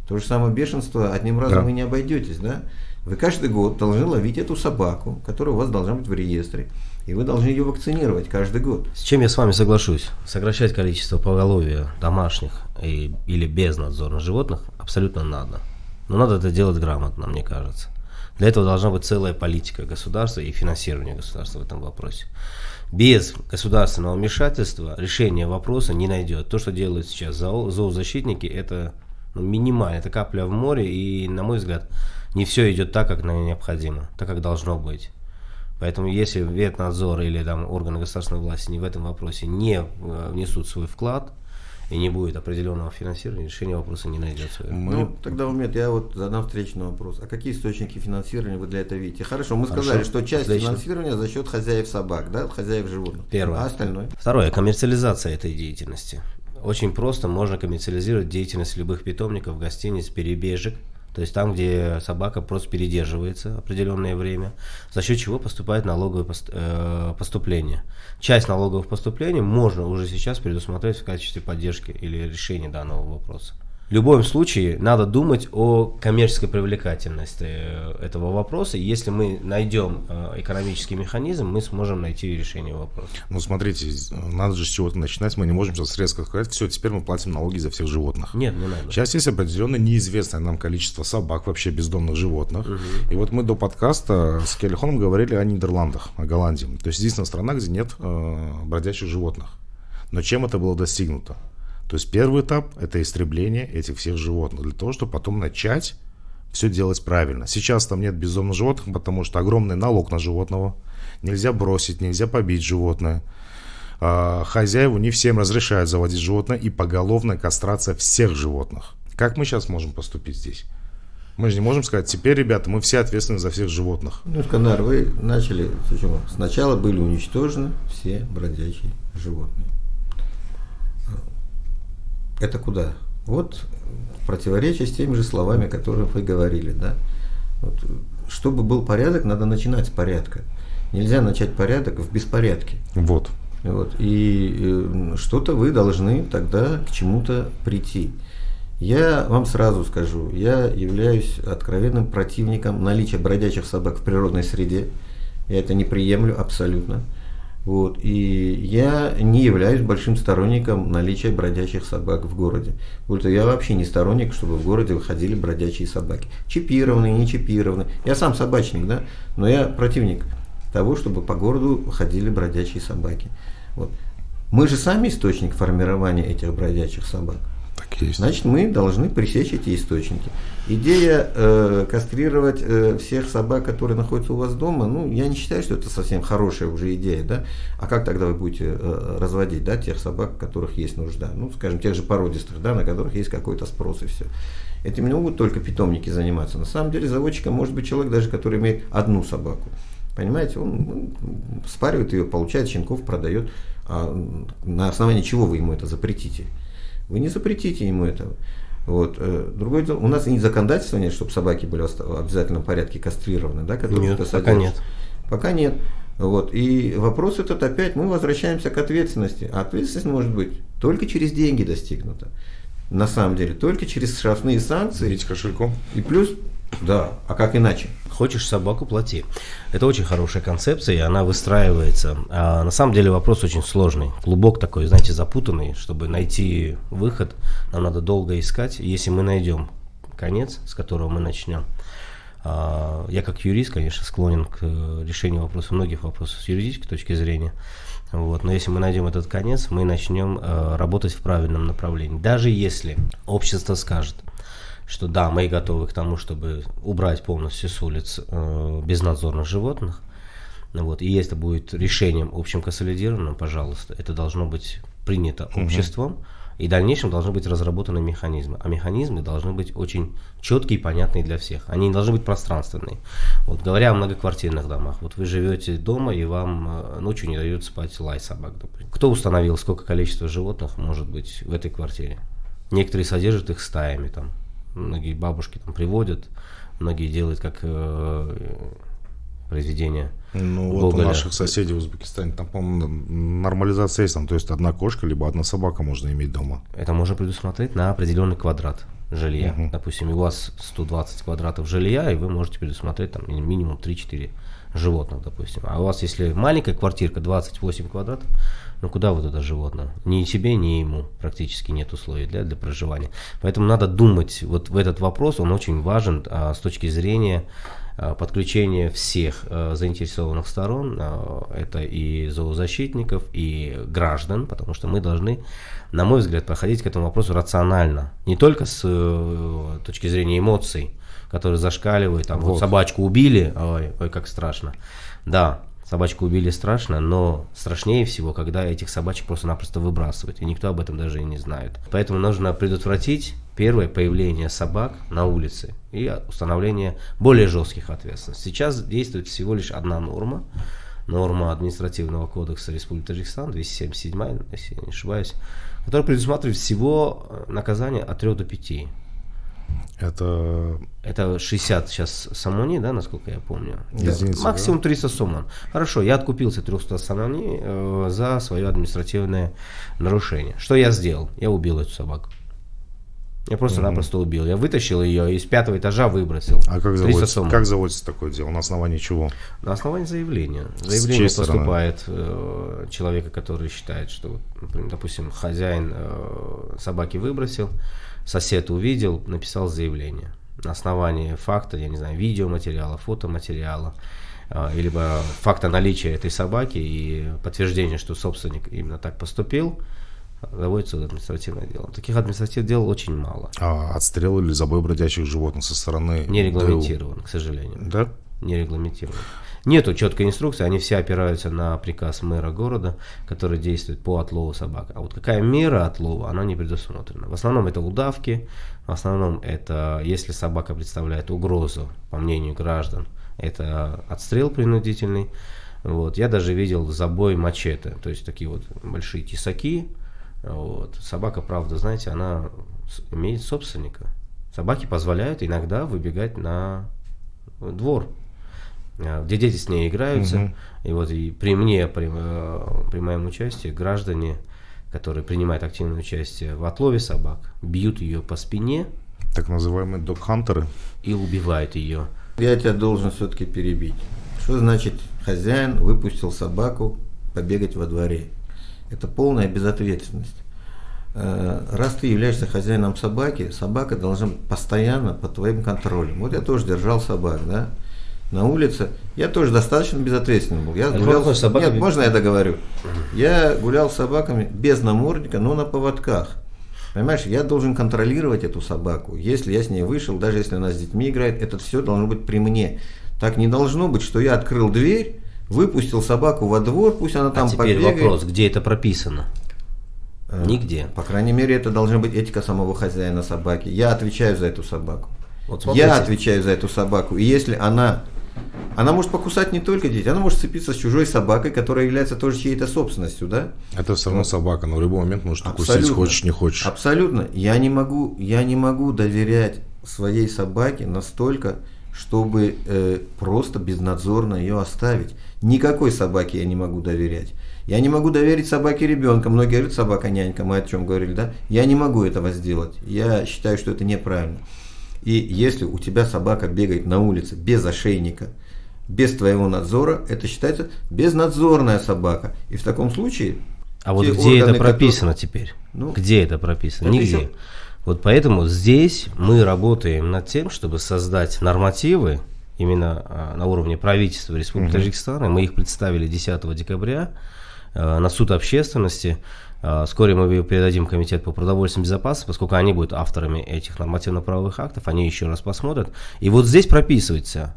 То же самое бешенство, одним разом вы не обойдетесь, да? Вы каждый год должны ловить эту собаку, которая у вас должна быть в реестре, и вы должны ее вакцинировать каждый год. С чем я с вами соглашусь? Сокращать количество поголовья домашних или безнадзорных животных абсолютно надо. Но надо это делать грамотно, мне кажется. Для этого должна быть целая политика государства и финансирование государства в этом вопросе. Без государственного вмешательства решение вопроса не найдет. То, что делают сейчас зоозащитники, это минимально, это капля в море, и, на мой взгляд, не все идет так, как необходимо, так, как должно быть. Поэтому, если ветнадзор или там органы государственной власти в этом вопросе не внесут свой вклад и не будет определенного финансирования, решение вопроса не найдется. Тогда, Умет, я вот задам встречный вопрос. А какие источники финансирования вы для этого видите? Хорошо, мы сказали, что часть финансирования за счет хозяев собак, да, хозяев животных. Первое. А остальное? Второе, коммерциализация этой деятельности. Очень просто можно коммерциализировать деятельность любых питомников, гостиниц, перебежек. То есть там, где собака просто передерживается определенное время, за счет чего поступает налоговое поступление. Часть налоговых поступлений можно уже сейчас предусмотреть в качестве поддержки или решения данного вопроса. В любом случае, надо думать о коммерческой привлекательности этого вопроса. Если мы найдем экономический механизм, мы сможем найти решение вопроса. Ну, смотрите, надо же с чего-то начинать. Мы не можем сейчас резко сказать, все, теперь мы платим налоги за всех животных. Нет, не надо. Сейчас есть определенное неизвестное нам количество собак, вообще бездомных животных. И вот мы до подкаста с Келлихоном говорили о Нидерландах, о Голландии. То есть единственная страна, где нет бродячих животных. Но чем это было достигнуто? То есть первый этап – это истребление этих всех животных, для того, чтобы потом начать все делать правильно. Сейчас там нет бездомных животных, потому что огромный налог на животного. Нельзя бросить, нельзя побить животное. Хозяеву не всем разрешают заводить животное, и поголовная кастрация всех животных. Как мы сейчас можем поступить здесь? Мы же не можем сказать, теперь, ребята, мы все ответственны за всех животных. Ну, Скандар, вы начали, сначала были уничтожены все бродячие животные. Это куда? Вот в противоречие с теми же словами, которые вы говорили, да. Вот, чтобы был порядок, надо начинать с порядка. Нельзя начать порядок в беспорядке. Вот. И что-то вы должны тогда к чему-то прийти. Я вам сразу скажу, я являюсь откровенным противником наличия бродячих собак в природной среде. Я это не приемлю абсолютно. Вот. И я не являюсь большим сторонником наличия бродячих собак в городе. Я вообще не сторонник, чтобы в городе выходили бродячие собаки. Чипированные, не чипированные. Я сам собачник, да, но я противник того, чтобы по городу ходили бродячие собаки. Вот. Мы же сами источник формирования этих бродячих собак. Так есть. Значит, мы должны пресечь эти источники. Идея кастрировать всех собак, которые находятся у вас дома, ну, я не считаю, что это совсем хорошая уже идея, да. А как тогда вы будете разводить, да, тех собак, у которых есть нужда? Ну, скажем, тех же породистых, да, на которых есть какой-то спрос и все. Этим не могут только питомники заниматься. На самом деле заводчиком может быть человек, даже который имеет одну собаку. Понимаете, он спаривает ее, получает щенков, продает. А на основании чего вы ему это запретите? Вы не запретите ему этого. Вот. Другое дело, у нас и законодательства нет, чтобы собаки были в обязательном порядке кастрированы, да, которые нет, пока нет. Пока нет. Вот. И вопрос этот опять, мы возвращаемся к ответственности. А ответственность может быть только через деньги достигнута. На самом деле, только через штрафные санкции. Бить кошельком. И плюс, да, а как иначе? Хочешь собаку – плати. Это очень хорошая концепция, и она выстраивается. А на самом деле вопрос очень сложный. Клубок такой, знаете, запутанный. Чтобы найти выход, нам надо долго искать. Если мы найдем конец, с которого мы начнем. Я как юрист, конечно, склонен к решению вопросов, многих вопросов с юридической точки зрения. Вот. Но если мы найдем этот конец, мы начнем работать в правильном направлении. Даже если общество скажет, что да, мы готовы к тому, чтобы убрать полностью с улиц безнадзорных животных. Вот. И если это будет решением общим консолидированным, пожалуйста, это должно быть принято обществом, и в дальнейшем должны быть разработаны механизмы. А механизмы должны быть очень четкие и понятные для всех. Они не должны быть пространственные. Вот, говоря о многоквартирных домах, вот вы живете дома, и вам ночью не дают спать лай собак, допустим. Кто установил, сколько количество животных может быть в этой квартире? Некоторые содержат их стаями там. Многие бабушки там приводят, многие делают как произведение. Ну вот у наших соседей в Узбекистане, там, по-моему, нормализация есть, там, то есть одна кошка, либо одна собака можно иметь дома. Это можно предусмотреть на определенный квадрат жилья. Допустим, у вас 120 квадратов жилья, и вы можете предусмотреть там минимум 3-4 животных, допустим. А у вас, если маленькая квартирка, 28 квадратов, ну куда вы туда животное? Ни себе, ни ему практически нет условий для проживания. Поэтому надо думать вот в этот вопрос, он очень важен с точки зрения подключения всех заинтересованных сторон, это и зоозащитников, и граждан, потому что мы должны, на мой взгляд, подходить к этому вопросу рационально, не только с точки зрения эмоций, которые зашкаливают, там, вот собачку убили, ой, как страшно, да, собачку убили страшно, но страшнее всего, когда этих собачек просто-напросто выбрасывают, и никто об этом даже и не знает. Поэтому нужно предотвратить первое появление собак на улице и установление более жестких ответственностей. Сейчас действует всего лишь одна норма административного кодекса Республики Таджикистан, 277, если я не ошибаюсь, которая предусматривает всего наказание от 3 до 5. Это 60 сейчас самони, да, насколько я помню. Единицы, максимум 300 сомон. Хорошо, я откупился 300 самони за свое административное нарушение. Что я сделал? Я убил эту собаку. Я просто-напросто убил. Я вытащил ее и с 5-го этажа выбросил. А как заводится такое дело? На основании чего? На основании заявления. Заявление поступает человека, который считает, что, например, допустим, хозяин собаки выбросил, сосед увидел, написал заявление. На основании факта, я не знаю, видеоматериала, фотоматериала, либо факта наличия этой собаки и подтверждения, что собственник именно так поступил, заводится административное дело. Таких административных дел очень мало. А отстрел или забой бродячих животных со стороны не регламентирован, к сожалению. Да? Не регламентирован. Нету четкой инструкции, они все опираются на приказ мэра города, который действует по отлову собак. А вот какая мера отлова, она не предусмотрена. В основном это удавки, в основном это, если собака представляет угрозу, по мнению граждан, это отстрел принудительный. Вот. Я даже видел забой мачете, то есть такие вот большие тесаки, Вот. Собака, правда, знаете, она имеет собственника. Собаки позволяют иногда выбегать на двор, где дети с ней играются. И вот и при моем участии граждане, которые принимают активное участие в отлове собак, бьют ее по спине. Так называемые док-хантеры. И убивают ее. Я тебя должен все-таки перебить. Что значит хозяин выпустил собаку побегать во дворе? Это полная безответственность. Раз ты являешься хозяином собаки, собака должна быть постоянно под твоим контролем. Вот я тоже держал собак, да, на улице. Я тоже достаточно безответственный был. Я гулял... Нет, можно я договорю? Я гулял с собаками без намордника, но на поводках. Понимаешь, я должен контролировать эту собаку. Если я с ней вышел, даже если она с детьми играет, это все должно быть при мне. Так не должно быть, что я открыл дверь, выпустил собаку во двор, пусть она там побегает. А теперь вопрос, где это прописано? Нигде. По крайней мере, это должна быть этика самого хозяина собаки. Я отвечаю за эту собаку. Вот я отвечаю за эту собаку. И если она может покусать не только детей, она может сцепиться с чужой собакой, которая является тоже чьей-то собственностью, да? Это все равно собака, но в любой момент может укусить, хочешь, не хочешь. Абсолютно. Я не могу доверять своей собаке настолько, чтобы просто безнадзорно ее оставить. Никакой собаке я не могу доверять. Я не могу доверить собаке ребенка. Многие говорят, собака-нянька, мы о чем говорили, да? Я не могу этого сделать. Я считаю, что это неправильно. И если у тебя собака бегает на улице без ошейника, без твоего надзора, это считается безнадзорная собака. И в таком случае... А вот где это прописано теперь? Где это прописано? Нигде. Вот поэтому здесь мы работаем над тем, чтобы создать нормативы именно на уровне правительства Республики Таджикистан. Мы их представили 10 декабря на суд общественности. Вскоре мы ее передадим в Комитет по продовольственной безопасности, поскольку они будут авторами этих нормативно-правовых актов, они еще раз посмотрят. И вот здесь прописывается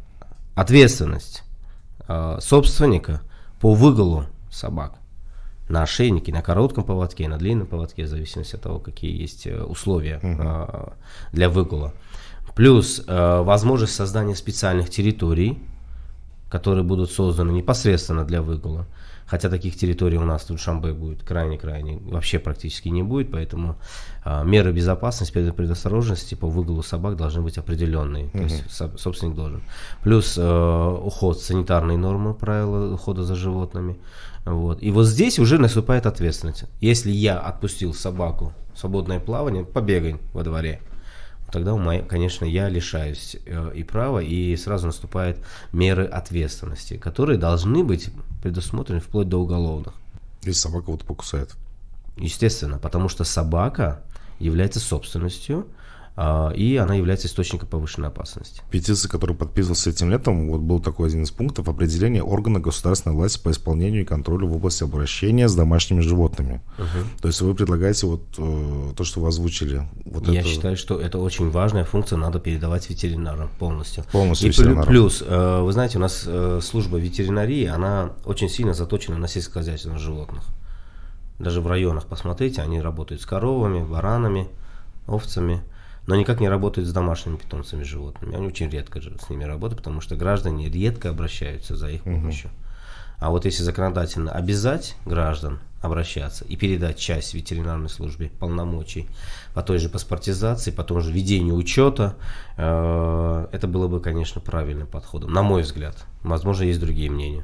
ответственность собственника по выгулу собак на ошейнике, на коротком поводке, на длинном поводке, в зависимости от того, какие есть условия для выгула. Плюс возможность создания специальных территорий, которые будут созданы непосредственно для выгула. Хотя таких территорий у нас в Душанбе будет крайне-крайне, вообще практически не будет, поэтому меры безопасности, предосторожности по выгулу собак должны быть определенные, то есть собственник должен. Плюс уход, санитарные нормы, правила ухода за животными. Вот. И вот здесь уже наступает ответственность. Если я отпустил собаку в свободное плавание, побегай во дворе, тогда, конечно, я лишаюсь и права, и сразу наступают меры ответственности, которые должны быть предусмотрены вплоть до уголовных. Если собака вот покусает. Естественно, потому что собака является собственностью, и она является источником повышенной опасности. Петиция, которую подписывался этим летом, вот был такой один из пунктов: определение органа государственной власти по исполнению и контролю в области обращения с домашними животными. То есть вы предлагаете вот то, что вы озвучили. Я считаю, что это очень важная функция, надо передавать ветеринарам полностью. Полностью и ветеринарам. Плюс, вы знаете, у нас служба ветеринарии, она очень сильно заточена на сельскохозяйственных животных. Даже в районах, посмотрите, они работают с коровами, баранами, овцами, но никак не работают с домашними питомцами, животными. Они очень редко с ними работают, потому что граждане редко обращаются за их помощью. А вот если законодательно обязать граждан обращаться и передать часть ветеринарной службе полномочий по той же паспортизации, по тому же ведению учета, это было бы, конечно, правильным подходом, на мой взгляд. Возможно, есть другие мнения.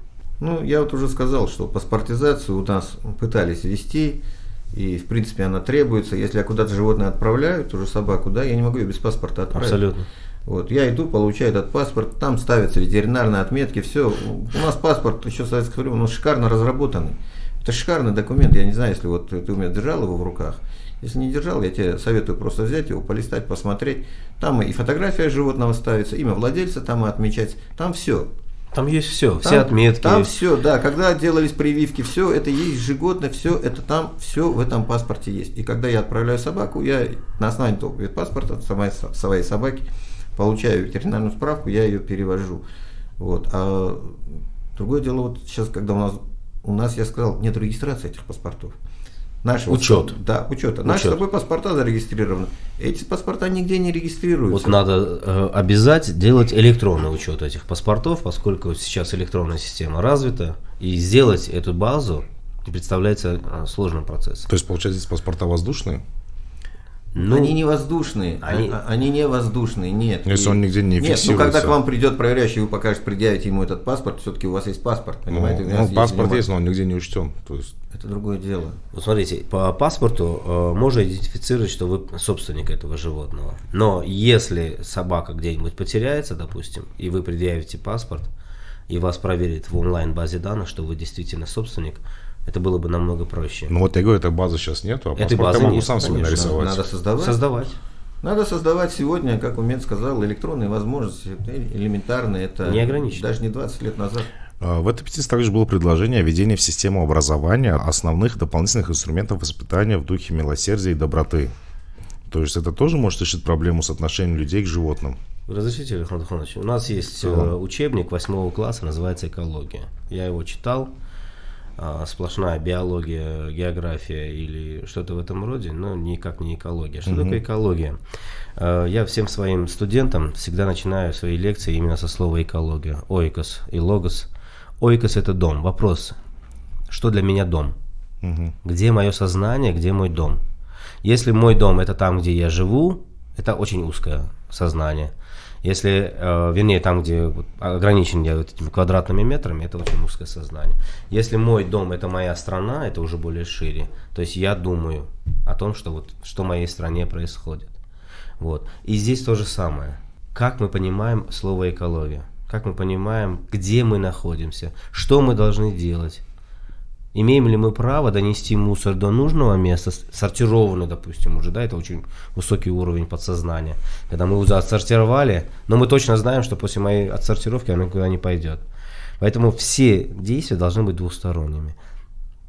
Я вот уже сказал, что паспортизацию у нас пытались ввести, и, в принципе, она требуется. Если я куда-то животное отправляю, ту же собаку, да, я не могу ее без паспорта отправить. Абсолютно. Вот, я иду, получаю этот паспорт, там ставятся ветеринарные отметки, все. У нас паспорт еще советского времени, он шикарно разработанный. Это шикарный документ, я не знаю, если вот ты у меня держал его в руках. Если не держал, я тебе советую просто взять его, полистать, посмотреть. Там и фотография животного ставится, имя владельца там и отмечать, там все. Там есть все отметки. Там все, да. Когда делались прививки, все это есть, животное, все это там, все в этом паспорте есть. И когда я отправляю собаку, я на основании того паспорта своей собаки получаю ветеринарную справку, я ее перевожу. Вот. А другое дело, вот сейчас, когда у нас, я сказал, нет регистрации этих паспортов. Учет. Да, учета. Наши с тобой паспорта зарегистрированы. Эти паспорта нигде не регистрируются. Вот надо обязать делать электронный учет этих паспортов, поскольку сейчас электронная система развита, и сделать эту базу и представляется сложным процессом. То есть, получается, здесь паспорта воздушные? Ну, они не воздушные, они не воздушные, нет. Если он нигде не фиксируется. Нет, когда к вам придет проверяющий, вы покажете, предъявите ему этот паспорт, все-таки у вас есть паспорт, понимаете? Паспорт есть, но он нигде не учтен. То есть... Это другое дело. Вот смотрите, по паспорту можно идентифицировать, что вы собственник этого животного. Но если собака где-нибудь потеряется, допустим, и вы предъявите паспорт, и вас проверит в онлайн-базе данных, что вы действительно собственник, это было бы намного проще. Ну вот я говорю, этой базы сейчас нету, а этой паспорт базы я могу нет, сам себе конечно. нарисовать. Надо создавать. Надо создавать сегодня, как Умет сказал, электронные возможности, элементарные, это не ограничено. Даже не 20 лет назад. В этой петиции также было предложение о введении в систему образования основных дополнительных инструментов воспитания в духе милосердия и доброты. То есть это тоже может решить проблему с отношением людей к животным. Разрешите, Александр Иванович, у нас есть учебник 8 класса, называется «Экология». Я его читал. Сплошная биология, география или что-то в этом роде, но никак не экология. Что такое экология? Я всем своим студентам всегда начинаю свои лекции именно со слова экология. Ойкос и логос. Ойкос – это дом. Вопрос, что для меня дом? Где мое сознание, где мой дом? Если мой дом – это там, где я живу, это очень узкое сознание. Если, вернее, там, где ограничен я вот этими квадратными метрами, это очень узкое сознание. Если мой дом – это моя страна, это уже более шире. То есть я думаю о том, что в моей стране происходит. Вот. И здесь то же самое. Как мы понимаем слово экология? Как мы понимаем, где мы находимся? Что мы должны делать? Имеем ли мы право донести мусор до нужного места, сортированный, допустим, уже, да, это очень высокий уровень подсознания. Когда мы его отсортировали, но мы точно знаем, что после моей отсортировки оно никуда не пойдет. Поэтому все действия должны быть двусторонними.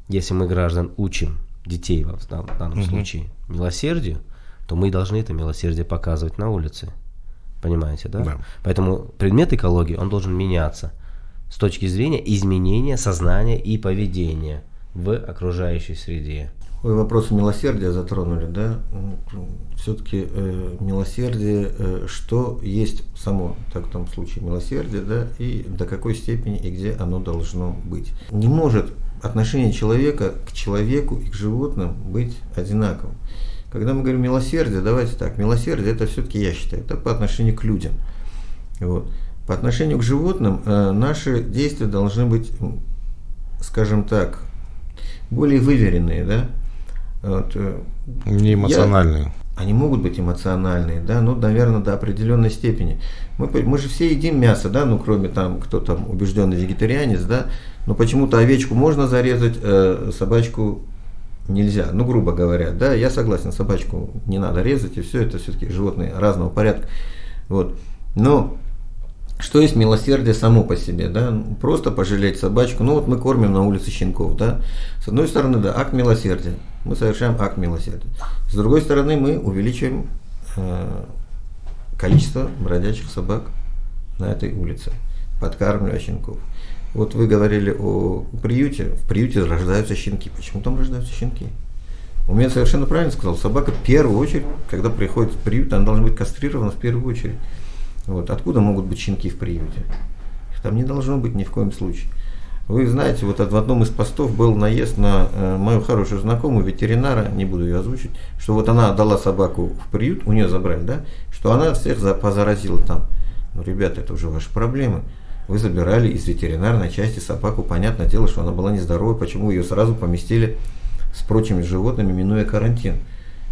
Если мы, граждан, учим детей в данном случае милосердию, то мы должны это милосердие показывать на улице. Понимаете, да? Да. Поэтому предмет экологии, он должен меняться с точки зрения изменения сознания и поведения в окружающей среде. Вы вопросы милосердия затронули, да? Все-таки милосердие, что есть само, так в том случае, милосердие, да, и до какой степени и где оно должно быть. Не может отношение человека к человеку и к животным быть одинаковым. Когда мы говорим милосердие, давайте так, милосердие это все-таки, я считаю, это по отношению к людям. Вот. По отношению к животным наши действия должны быть, скажем так, более выверенные, да? Вот, не эмоциональные. Они могут быть эмоциональные, да, но, наверное, до определенной степени. Мы же все едим мясо, да, ну, кроме там, кто там убежденный вегетарианец, да, но почему-то овечку можно зарезать, собачку нельзя, ну, грубо говоря, да, я согласен, собачку не надо резать, и все это все-таки животные разного порядка, вот, но что есть милосердие само по себе, да, просто пожалеть собачку, ну, вот мы кормим на улице щенков, да, с одной стороны, да, акт милосердия, мы совершаем акт милосердия, с другой стороны, мы увеличиваем количество бродячих собак на этой улице, подкармливая щенков. Вот вы говорили о приюте, в приюте рождаются щенки. Почему там рождаются щенки? Умет совершенно правильно сказал, собака в первую очередь, когда приходит в приют, она должна быть кастрирована в первую очередь. Вот. Откуда могут быть щенки в приюте? Их там не должно быть ни в коем случае. Вы знаете, вот в одном из постов был наезд на мою хорошую знакомую, ветеринара, не буду ее озвучить, что вот она отдала собаку в приют, у нее забрали, да, что она всех позаразила там. Ну, ребята, это уже ваши проблемы. Вы забирали из ветеринарной части собаку, понятное дело, что она была нездорова, почему ее сразу поместили с прочими животными, минуя карантин.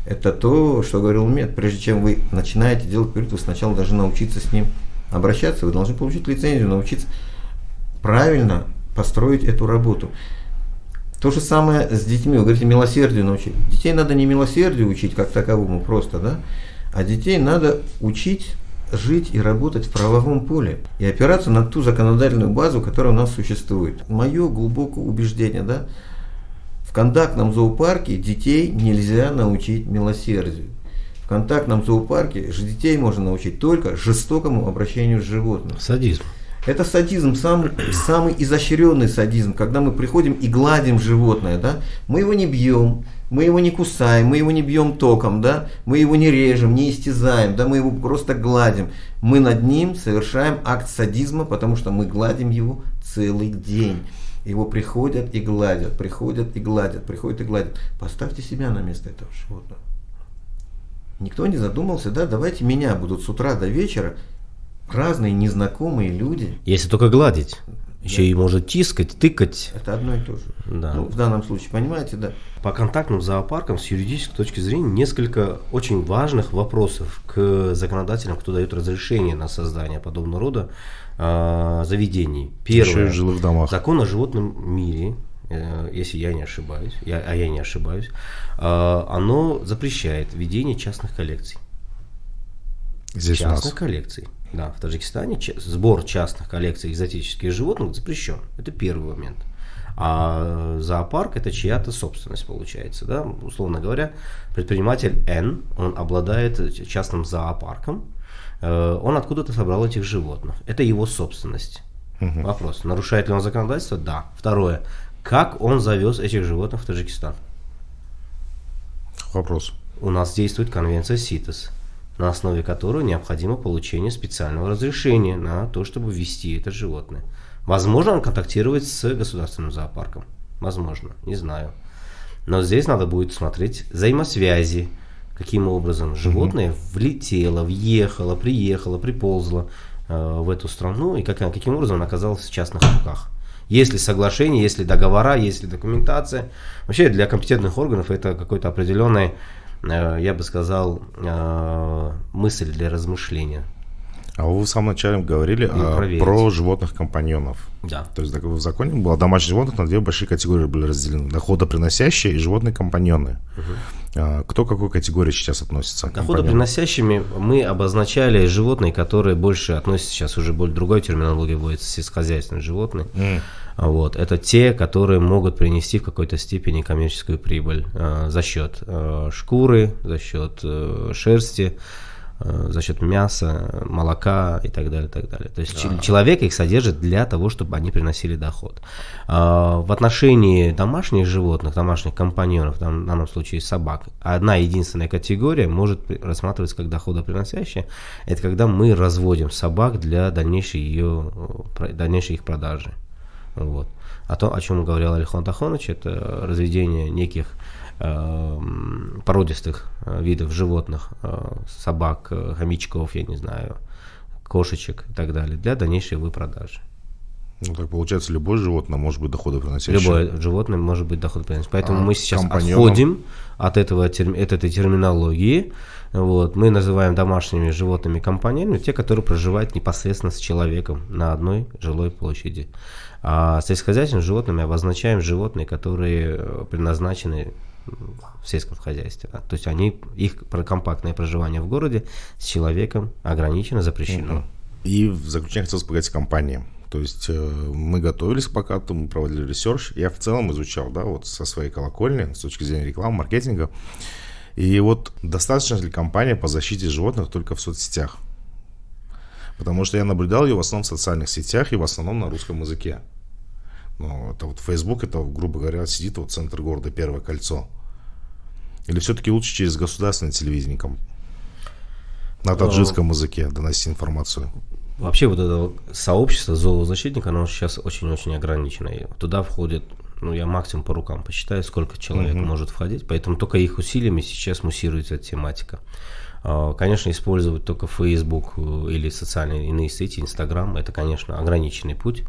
Это то, что говорил Мед, прежде чем вы начинаете делать приют, вы сначала должны научиться с ним обращаться, вы должны получить лицензию, научиться правильно построить эту работу. То же самое с детьми, вы говорите, милосердию научить. Детей надо не милосердию учить как таковому просто, да, а детей надо учить жить и работать в правовом поле и опираться на ту законодательную базу, которая у нас существует. Мое глубокое убеждение, да, в контактном зоопарке детей нельзя научить милосердию. В контактном зоопарке детей можно научить только жестокому обращению с животным. Садизм. Это садизм, самый изощренный садизм, когда мы приходим и гладим животное, да, мы его не бьем, мы его не кусаем, мы его не бьем током, да, мы его не режем, не истязаем, да, мы его просто гладим. Мы над ним совершаем акт садизма, потому что мы гладим его целый день. Его приходят и гладят, приходят и гладят, приходят и гладят. Поставьте себя на место этого животного. Никто не задумался, да, давайте меня будут с утра до вечера разные незнакомые люди. Если только гладить. Еще и может тискать, тыкать. Это одно и то же. Да. Ну, в данном случае, понимаете, да. По контактным зоопаркам с юридической точки зрения несколько очень важных вопросов к законодателям, кто дает разрешение на создание подобного рода заведений. Первое. Еще и жилых домах. Закон о животном мире, если я не ошибаюсь, я не ошибаюсь, оно запрещает ведение частных коллекций. Здесь частных у нас. коллекций. Да, в Таджикистане сбор частных коллекций экзотических животных запрещен. Это первый момент. А зоопарк — это чья-то собственность получается. Да? Условно говоря, предприниматель Н, он обладает частным зоопарком, он откуда-то собрал этих животных. Это его собственность. Вопрос, нарушает ли он законодательство? Да. Второе, как он завез этих животных в Таджикистан? Вопрос. У нас действует конвенция СИТЕС, на основе которой необходимо получение специального разрешения на то, чтобы ввести это животное. Возможно, он контактирует с государственным зоопарком. Возможно, не знаю. Но здесь надо будет смотреть взаимосвязи, каким образом животное влетело, въехало, приехало, приползло в эту страну, и каким образом оно оказалось в частных руках. Есть ли соглашение, есть ли договора, есть ли документация. Вообще для компетентных органов это какой-то определенный, я бы сказал, мысль для размышления. А вы в самом начале говорили про животных-компаньонов. Да. То есть в законе было домашних животных на две большие категории были разделены. Доходоприносящие и животные-компаньоны. Кто к какой категории сейчас относится? Доходоприносящими мы обозначали животные, которые больше относятся, сейчас уже более другой терминологией вводится, сельскохозяйственные животные. Вот. Это те, которые могут принести в какой-то степени коммерческую прибыль за счет шкуры, за счет шерсти, за счет мяса, молока и так далее, так далее. То есть человек их содержит для того, чтобы они приносили доход. В отношении домашних животных, домашних компаньонов, в данном случае собак, одна единственная категория может рассматриваться как доходоприносящая. Это когда мы разводим собак для дальнейшей их продажи. Вот. А то, о чем говорил Алихон Тахонович, это разведение неких породистых видов животных, собак, хомячков, я не знаю, кошечек и так далее, для дальнейшей продажи. Ну, так получается, любое животное может быть доходоприносящее. Любое животное может быть доходоприносящее. Поэтому мы сейчас отходим от этой терминологии. Вот. Мы называем домашними животными компаньонами те, которые проживают непосредственно с человеком на одной жилой площади. А сельскохозяйственными животными обозначаем животные, которые предназначены в сельском хозяйстве. То есть их компактное проживание в городе с человеком ограничено, запрещено. И в заключение хотелось поговорить о компании. То есть мы готовились к подкасту, мы проводили ресерч. Я в целом изучал, да, вот со своей колокольни, с точки зрения рекламы, маркетинга. И вот достаточно ли компания по защите животных только в соцсетях? Потому что я наблюдал ее в основном в социальных сетях и в основном на русском языке. Ну, это вот Facebook, это, грубо говоря, сидит вот центр города, Первое кольцо. Или все-таки лучше через государственное телевидение на таджикском языке доносить информацию? Вообще вот это сообщество зоозащитников, оно сейчас очень-очень ограничено. И туда входит, я максимум по рукам посчитаю, сколько человек может входить. Поэтому только их усилиями сейчас муссируется эта тематика. Конечно, использовать только Facebook или социальные иные сети, Instagram, это, конечно, ограниченный путь.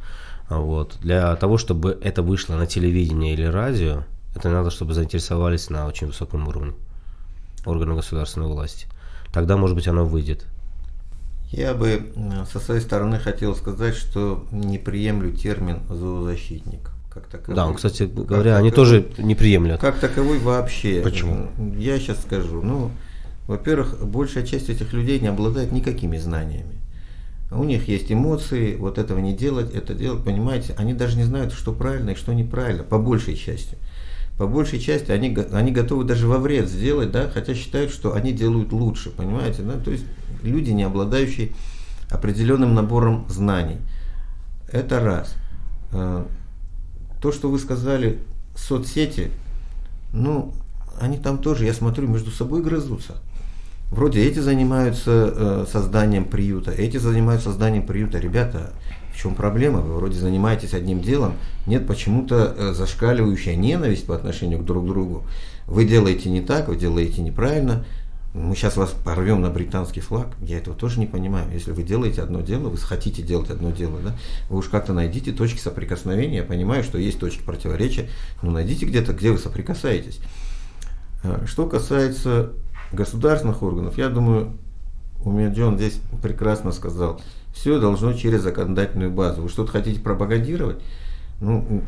Вот. Для того, чтобы это вышло на телевидение или радио, это надо, чтобы заинтересовались на очень высоком уровне органы государственной власти. Тогда, может быть, оно выйдет. Я бы со своей стороны хотел сказать, что не приемлю термин «зоозащитник». Как таковой. Да, кстати говоря, они тоже не приемлют. Как таковой вообще. Почему? Я сейчас скажу. Во-первых, большая часть этих людей не обладает никакими знаниями. У них есть эмоции, вот этого не делать, это делать, понимаете, они даже не знают, что правильно и что неправильно, по большей части. По большей части они готовы даже во вред сделать, да, хотя считают, что они делают лучше, понимаете, да, то есть люди, не обладающие определенным набором знаний. Это раз. То, что вы сказали, соцсети, они там тоже, я смотрю, между собой грызутся. Вроде эти занимаются созданием приюта, эти занимаются созданием приюта. Ребята, В чем проблема? Вы вроде занимаетесь одним делом, нет почему-то зашкаливающая ненависть по отношению к друг другу. Вы делаете не так, вы делаете неправильно. Мы сейчас вас порвем на британский флаг. Я этого тоже не понимаю. Если вы делаете одно дело, вы хотите делать одно дело, да, вы уж как-то найдите точки соприкосновения. Я понимаю, что есть точки противоречия, но найдите где-то, где вы соприкасаетесь. Что касается государственных органов, я думаю, Умеджон здесь прекрасно сказал, все должно через законодательную базу. Вы что-то хотите пропагандировать? Ну,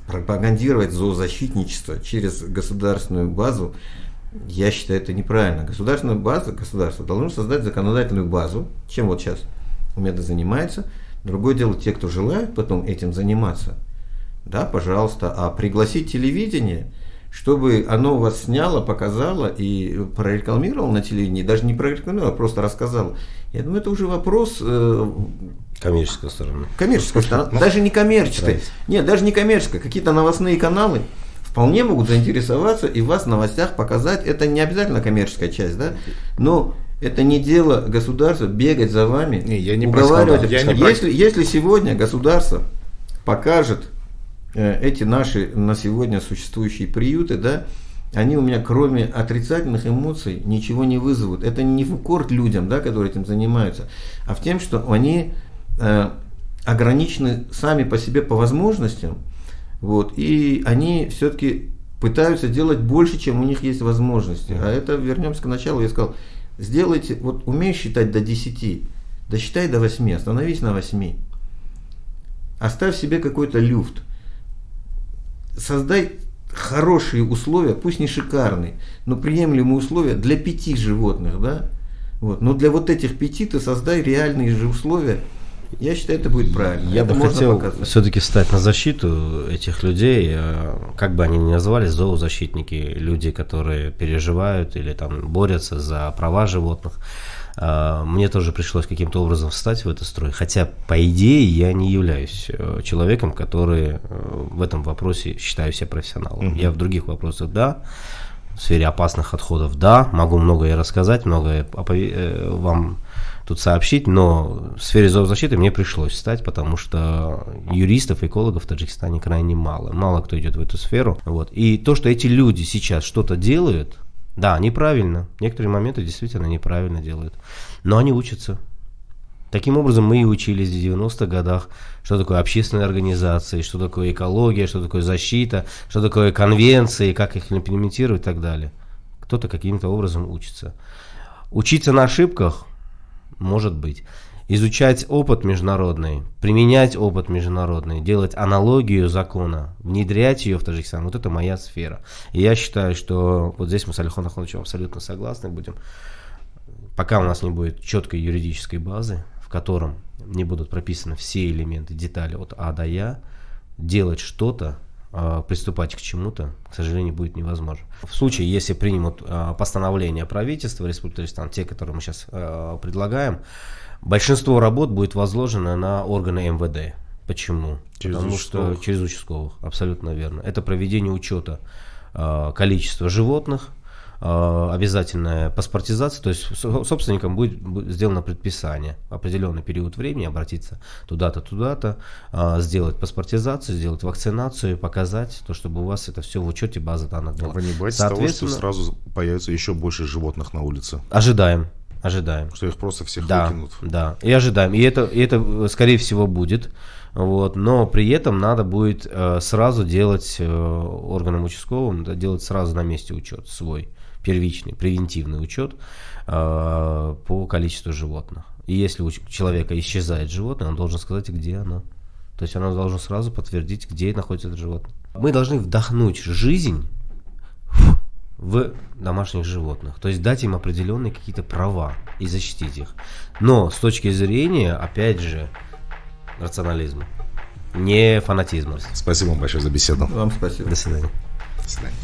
пропагандировать зоозащитничество через государственную базу, я считаю, это неправильно. Государственная база, государство должно создать законодательную базу, чем вот сейчас Умеда занимается. Другое дело, те, кто желает потом этим заниматься, да, пожалуйста, а пригласить телевидение, чтобы оно вас сняло, показало и прорекламировало на телевидении, даже не прорекламировало, а просто рассказало. Я думаю, это уже вопрос коммерческой стороны. Коммерческой стороны, даже не коммерческой. Нет, даже не коммерческой. Какие-то новостные каналы вполне могут заинтересоваться и вас в новостях показать. Это не обязательно коммерческая часть, да? Но это не дело государства бегать за вами, уговаривать. Если сегодня государство покажет эти наши на сегодня существующие приюты, да, они у меня кроме отрицательных эмоций ничего не вызовут. Это не в укор людям, да, которые этим занимаются, а в тем, что они ограничены сами по себе по возможностям, вот, и они все-таки пытаются делать больше, чем у них есть возможности. А это, вернемся к началу, я сказал, сделайте, вот умеешь считать до 10, досчитай до 8, остановись на 8. Оставь себе какой-то люфт. Создай хорошие условия, пусть не шикарные, но приемлемые условия для 5 животных, да? Вот. Но для вот этих 5 ты создай реальные же условия. Я считаю, это будет правильно. Я бы хотел все-таки встать на защиту этих людей, как бы они ни назвали, зоозащитники, люди, которые переживают или там борются за права животных. Мне тоже пришлось каким-то образом встать в этот строй, хотя, по идее, я не являюсь человеком, который в этом вопросе считаю себя профессионалом. Я в других вопросах, да, в сфере опасных отходов, да, могу многое рассказать, многое вам тут сообщить, но в сфере зоозащиты мне пришлось встать, потому что юристов, экологов в Таджикистане крайне мало. Мало кто идет в эту сферу. Вот. И то, что эти люди сейчас что-то делают, да, неправильно. Некоторые моменты действительно неправильно делают. Но они учатся. Таким образом, мы и учились в 90-х годах, что такое общественные организации, что такое экология, что такое защита, что такое конвенции, как их имплементировать и так далее. Кто-то каким-то образом учится. Учиться на ошибках, может быть. Изучать опыт международный, применять опыт международный, делать аналогию закона, внедрять ее в Таджикистан, вот это моя сфера. И я считаю, что вот здесь мы с Алиханом Ахмадовичем абсолютно согласны будем. Пока у нас не будет четкой юридической базы, в котором не будут прописаны все элементы, детали от А до Я, делать что-то, приступать к чему-то, к сожалению, будет невозможно. В случае, если примут постановление правительства Республики Таджикистан, те, которые мы сейчас предлагаем, большинство работ будет возложено на органы МВД. Почему? Потому что через участковых, абсолютно верно. Это проведение учета количества животных, обязательная паспортизация, то есть собственникам будет сделано предписание определенный период времени обратиться туда-то, туда-то, сделать паспортизацию, сделать вакцинацию, показать то, чтобы у вас это все в учете базы данных было. Вы не боитесь того, что сразу появится еще больше животных на улице? Ожидаем. Что их просто всех выкинут. Да, и ожидаем. И это скорее всего будет. Вот, но при этом надо будет сразу делать органам участковым, делать сразу на месте учет свой. Первичный, превентивный учет по количеству животных. И если у человека исчезает животное, он должен сказать, где оно. То есть оно должно сразу подтвердить, где находится это животное. Мы должны вдохнуть жизнь в домашних животных. То есть дать им определенные какие-то права и защитить их. Но с точки зрения, опять же, рационализма, не фанатизма. Спасибо вам большое за беседу. Вам спасибо. До свидания. До свидания.